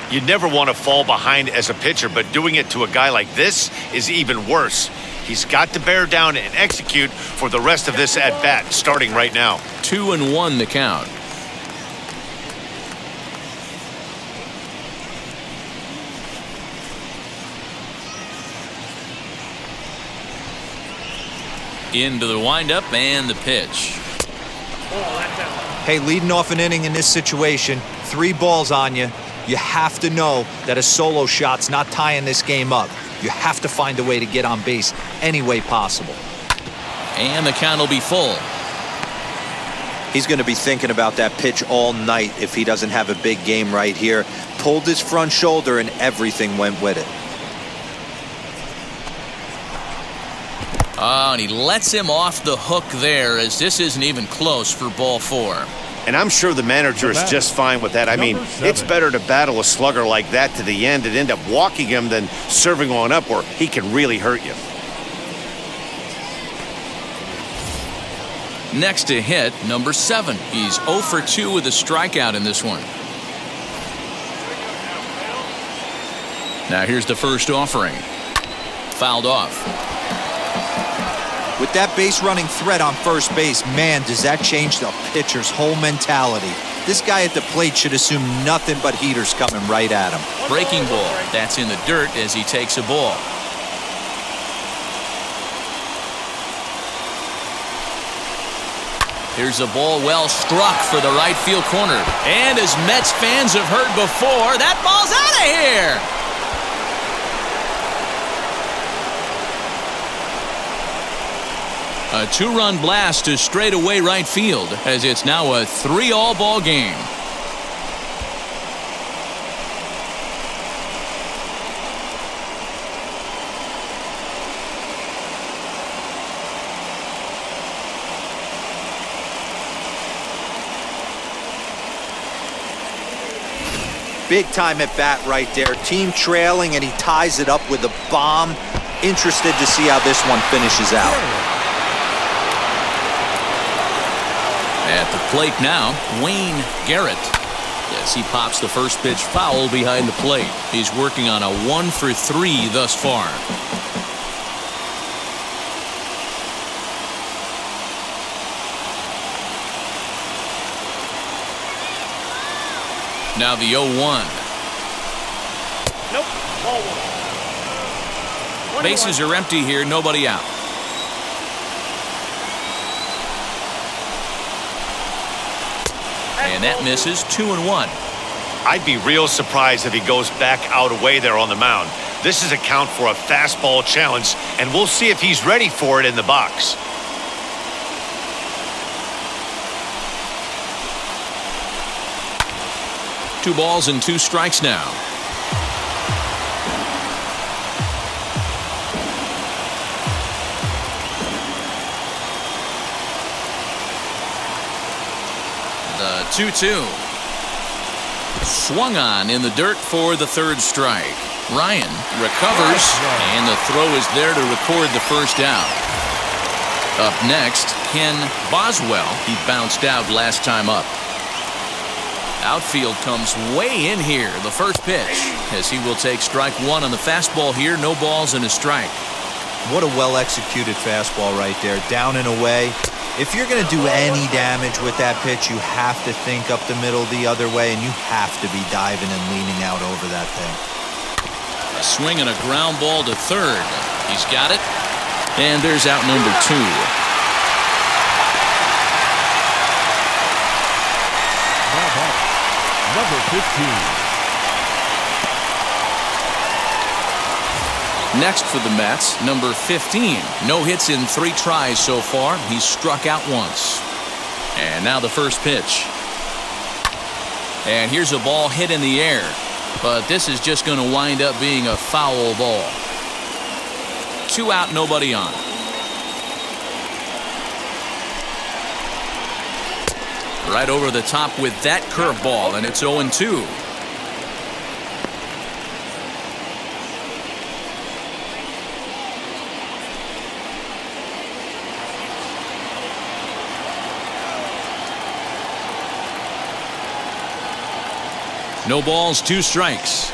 You'd never want to fall behind as a pitcher, but doing it to a guy like this is even worse. He's got to bear down and execute for the rest of this at-bat, starting right now. 2-1 the count. Into the windup and the pitch. Hey, leading off an inning in this situation, 3 balls on you. You have to know that a solo shot's not tying this game up. You have to find a way to get on base any way possible. And the count will be full. He's going to be thinking about that pitch all night if he doesn't have a big game right here. Pulled his front shoulder and everything went with it. Oh, and he lets him off the hook there, as this isn't even close for ball 4. And I'm sure the manager is just fine with that. I mean, it's better to battle a slugger like that to the end and end up walking him than serving one up where he can really hurt you. Next to hit, number 7. He's 0 for 2 with a strikeout in this one. Now here's the first offering. Fouled off. With that base running threat on first base, man, does that change the pitcher's whole mentality. This guy at the plate should assume nothing but heaters coming right at him. Breaking ball. That's in the dirt as he takes a ball. Here's a ball well struck for the right field corner. And as Mets fans have heard before, that ball's out of here. A 2-run blast to straightaway right field, as it's now a 3-all ball game. Big time at bat right there. Team trailing, and he ties it up with a bomb. Interested to see how this one finishes out. At the plate now, Wayne Garrett. Yes, he pops the first pitch foul behind the plate. He's working on a 1 for 3 thus far. Now the 0-1. Nope, ball 1. Bases are empty here, nobody out. And that misses. 2-1. I'd be real surprised if he goes back out away there on the mound. This is a count for a fastball challenge, and we'll see if he's ready for it in the box. Two balls and 2 strikes now. 2-2. Swung on in the dirt for the third strike. Ryan recovers, and the throw is there to record the first out. Up next, Ken Boswell. He bounced out last time up. Outfield comes way in here. The first pitch, as he will take strike one on the fastball here. No balls and a strike. What a well-executed fastball right there. Down and away. If you're going to do any damage with that pitch, you have to think up the middle the other way, and you have to be diving and leaning out over that thing. A swing and a ground ball to third. He's got it. And there's out number 2. Number 15. Next for the Mets, number 15. No hits in 3 tries so far. He's struck out once. And now the first pitch. And here's a ball hit in the air. But this is just going to wind up being a foul ball. 2 out, nobody on. Right over the top with that curveball, and it's 0-2. No balls, 2 strikes.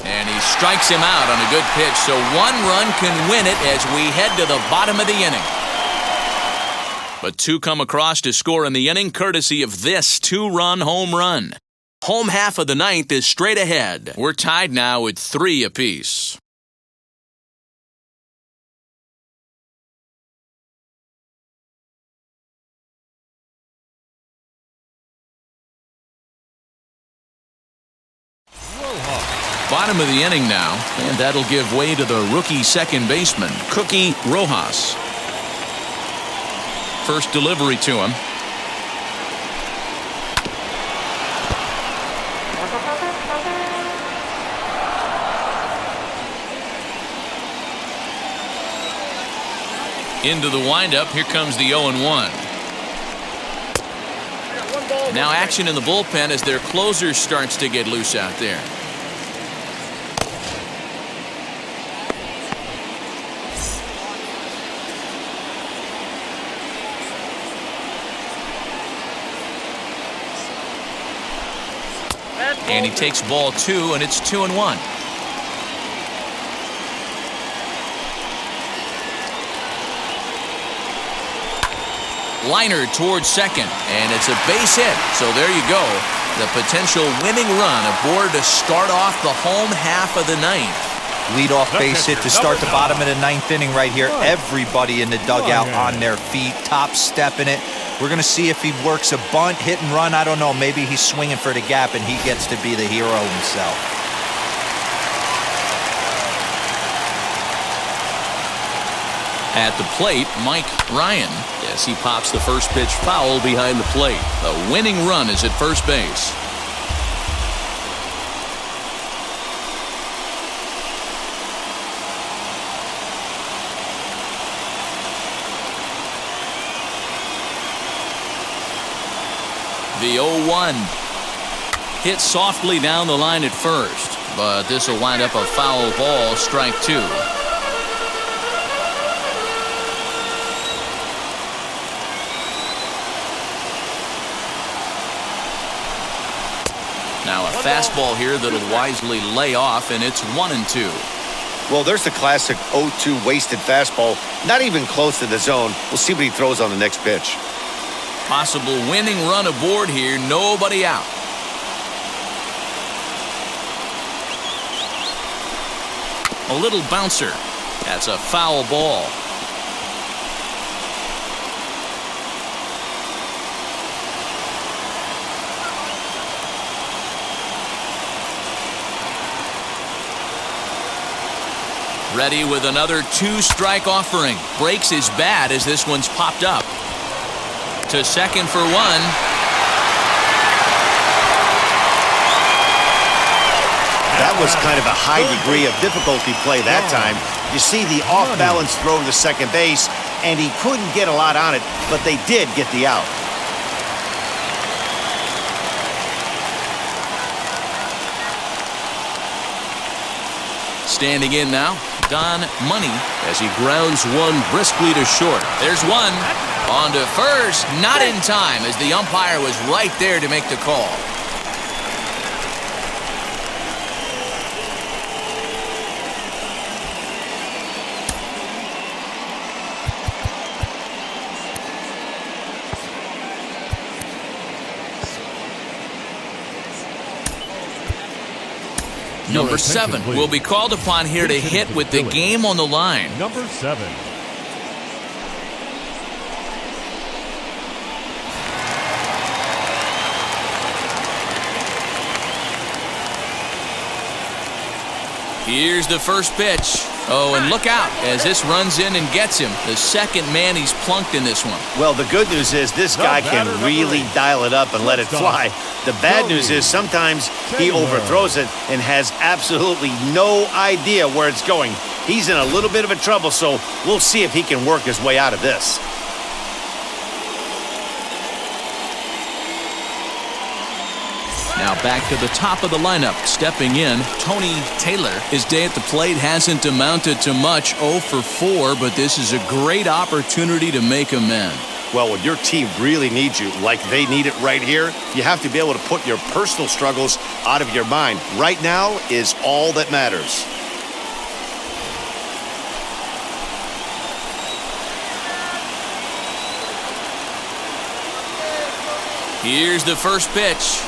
And he strikes him out on a good pitch, so 1 run can win it as we head to the bottom of the inning. But 2 come across to score in the inning, courtesy of this 2-run home run. Home half of the 9th is straight ahead. We're tied now at 3 apiece. Bottom of the inning now, and that'll give way to the rookie second baseman, Cookie Rojas. First delivery to him. Into the windup, here comes the 0-1. Now action in the bullpen as their closer starts to get loose out there. And he takes ball 2, and it's 2-1. Liner towards second, and it's a base hit. So there you go. The potential winning run aboard to start off the home half of the 9th. Leadoff base hit to start the bottom of the 9th inning right here. Everybody in the dugout on their feet, top stepping it. We're going to see if he works a bunt, hit and run. I don't know. Maybe he's swinging for the gap and he gets to be the hero himself. At the plate, Mike Ryan. Yes, he pops the first pitch foul behind the plate. The winning run is at first base. The 0-1 hit softly down the line at first, but this will wind up a foul ball, strike 2. Now a fastball here that'll wisely lay off, and it's 1-2. Well, there's the classic 0-2 wasted fastball. Not even close to the zone. We'll see what he throws on the next pitch. Possible winning run aboard here, nobody out. A little bouncer. That's a foul ball. Ready with another 2-strike offering. Breaks his bat as this one's popped up. To second for 1. That was kind of a high degree of difficulty play that time. You see the off-balance throw to second base, and he couldn't get a lot on it, but they did get the out. Standing in now, Don Money, as he grounds one briskly to short. There's one. On to first, not in time, as the umpire was right there to make the call. Number 7 will be called upon here to hit with the game on the line. Number 7. Here's the first pitch. Oh, and look out as this runs in and gets him. The second man he's plunked in this one. Well, the good news is this guy can really dial it up and let it fly. The bad news is sometimes he overthrows it and has absolutely no idea where it's going. He's in a little bit of a trouble, so we'll see if he can work his way out of this. Now back to the top of the lineup. Stepping in, Tony Taylor. His day at the plate hasn't amounted to much, 0 for 4, but this is a great opportunity to make amends. Well, when your team really needs you, like they need it right here, you have to be able to put your personal struggles out of your mind. Right now is all that matters. Here's the first pitch.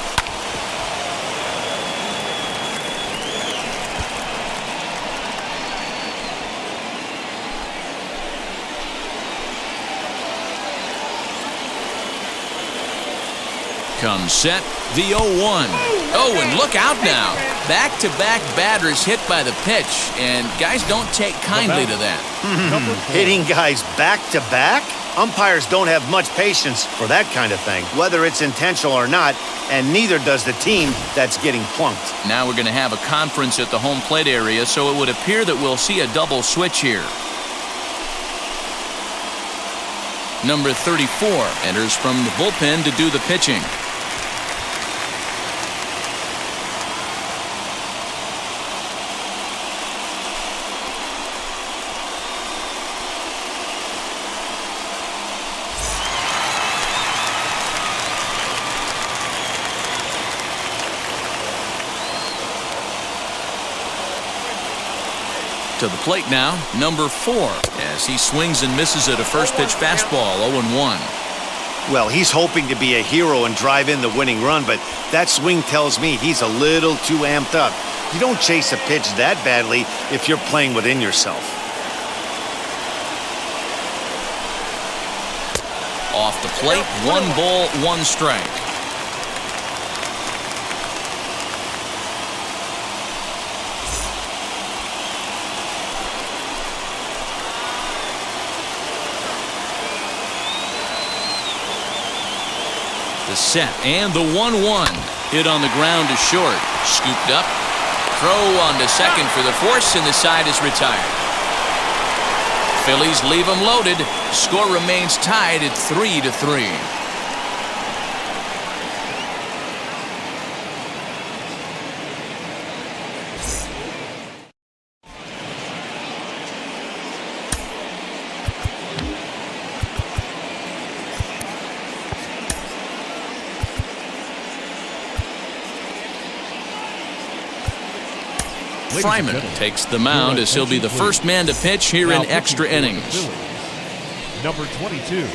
Comes set, the 0-1. Oh, and look out now. Back-to-back batters hit by the pitch, and guys don't take kindly to that. Hitting guys back-to-back? Umpires don't have much patience for that kind of thing, whether it's intentional or not, and neither does the team that's getting plunked. Now we're going to have a conference at the home plate area, so it would appear that we'll see a double switch here. Number 34 enters from the bullpen to do the pitching. To the plate now, number 4, as he swings and misses at a first pitch fastball, 0-1. Well, he's hoping to be a hero and drive in the winning run, but that swing tells me he's a little too amped up. You don't chase a pitch that badly if you're playing within yourself. Off the plate, 1 ball, 1 strike. The set and the 1-1. Hit on the ground to short. Scooped up. Throw on to second for the force, and the side is retired. Phillies leave them loaded. Score remains tied at 3-3. Fryman takes the mound as he'll be the first man to pitch here in extra innings. Number 22.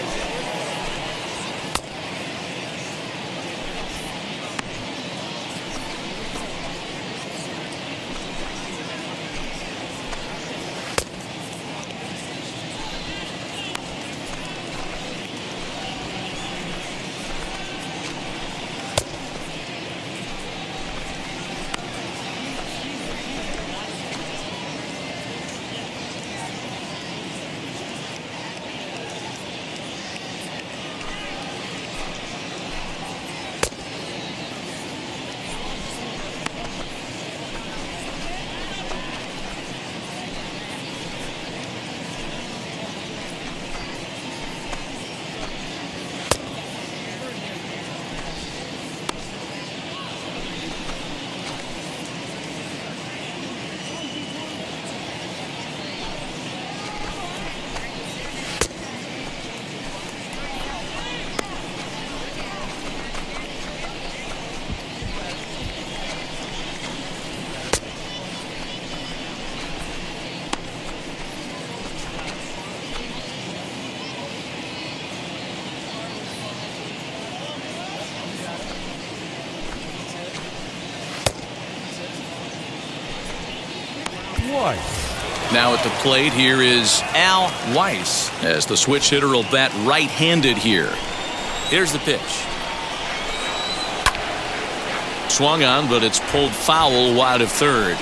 Weiss. Now at the plate, here is Al Weiss, as the switch hitter will bat right-handed here. Here's the pitch. Swung on, but it's pulled foul wide of third.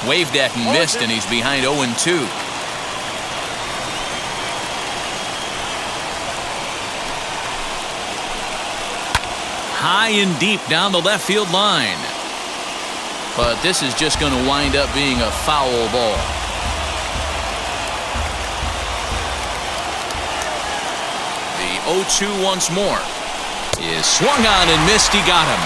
Waved at and missed, and he's behind 0-2. High and deep down the left field line. But this is just going to wind up being a foul ball. The 0-2 once more is swung on and missed. He got him.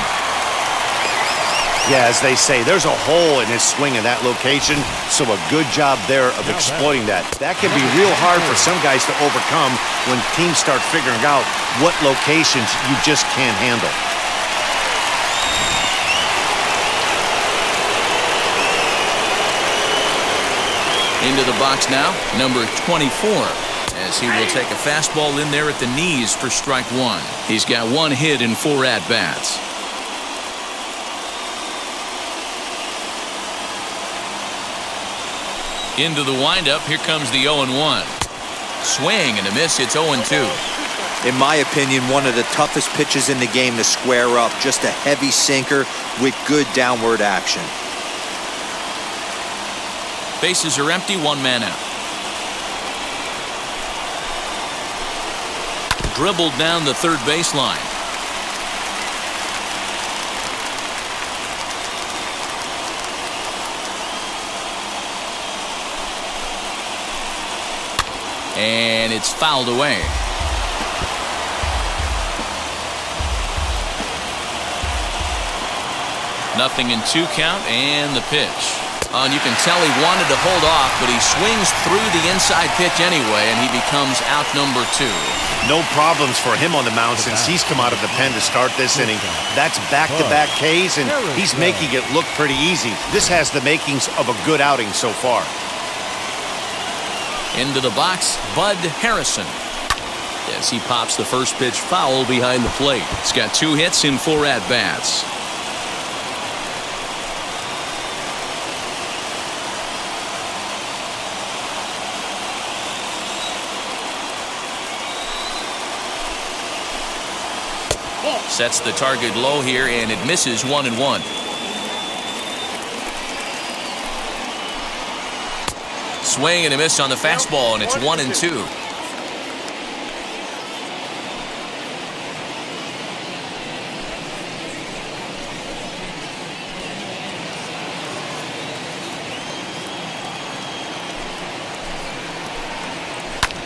Yeah, as they say, there's a hole in his swing in that location, so a good job there of exploiting that. That can be real hard for some guys to overcome when teams start figuring out what locations you just can't handle. Into the box now, number 24, as he will take a fastball in there at the knees for strike one. He's got one hit in 4 at-bats. Into the windup, here comes the 0-1. Swing and a miss, it's 0-2. In my opinion, one of the toughest pitches in the game to square up. Just a heavy sinker with good downward action. Bases are empty, 1 man out. Dribbled down the third baseline. And it's fouled away. Nothing in 2 count, and the pitch. And you can tell he wanted to hold off, but he swings through the inside pitch anyway, and he becomes out number 2. No problems for him on the mound since he's come out of the pen to start this inning. That's back-to-back Ks, and he's making it look pretty easy. This has the makings of a good outing so far. Into the box, Bud Harrison. As he pops the first pitch foul behind the plate. He's got 2 hits in 4 at-bats. Sets the target low here, and it misses 1-1. Swing and a miss on the fastball, and it's 1-2.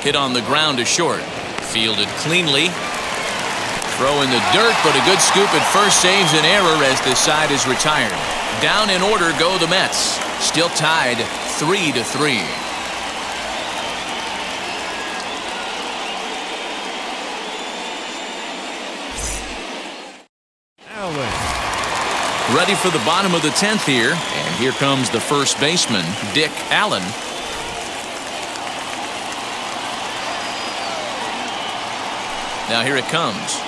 Hit on the ground to short. Fielded cleanly. Throw in the dirt, but a good scoop at first saves an error as this side is retired. Down in order go the Mets. Still tied 3-3. Ready for the bottom of the 10th here, and here comes the first baseman, Dick Allen. Now here it comes.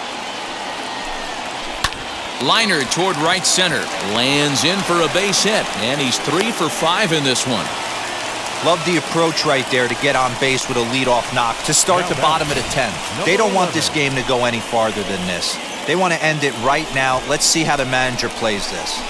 Liner toward right center. Lands in for a base hit, and he's 3 for 5 in this one. Love the approach right there to get on base with a leadoff knock to start the bottom of the 10th. They don't want this game to go any farther than this. They want to end it right now. Let's see how the manager plays this.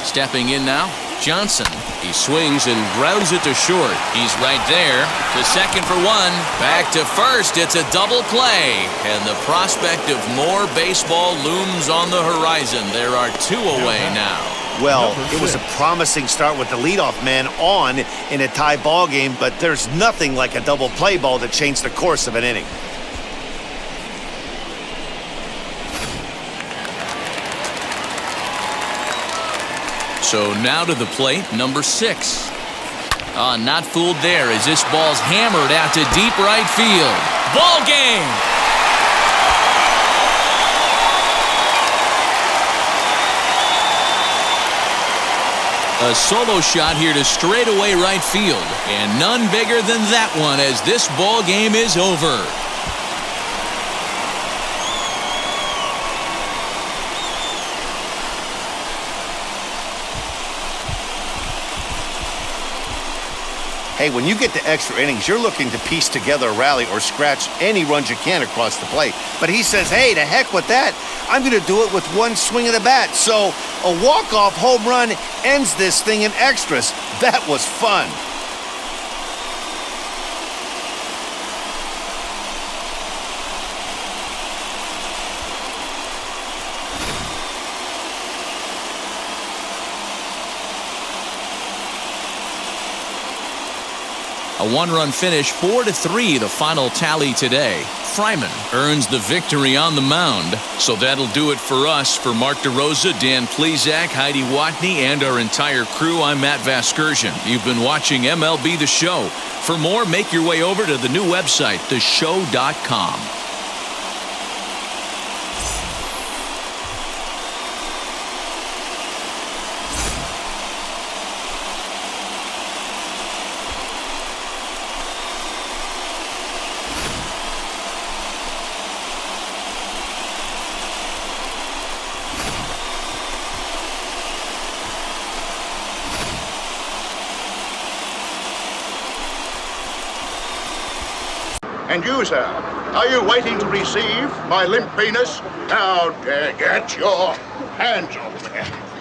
Stepping in now, Johnson. He swings and grounds it to short. He's right there. To second for 1. Back to first. It's a double play. And the prospect of more baseball looms on the horizon. There are 2 away now. Well, it was a promising start with the leadoff man on in a tie ball game, but there's nothing like a double play ball to change the course of an inning. So now to the plate, number 6. Not fooled there as this ball's hammered out to deep right field. Ball game! A solo shot here to straightaway right field. And none bigger than that one as this ball game is over. Hey, when you get to extra innings, you're looking to piece together a rally or scratch any runs you can across the plate. But he says, hey, to heck with that. I'm going to do it with one swing of the bat. So a walk-off home run ends this thing in extras. That was fun. A one-run finish, 4-3, the final tally today. Fryman earns the victory on the mound. So that'll do it for us. For Mark DeRosa, Dan Plesac, Heidi Watney, and our entire crew, I'm Matt Vasgersian. You've been watching MLB The Show. For more, make your way over to the new website, theshow.com. And you, sir, are you waiting to receive my limp penis? Now, get your hands off me.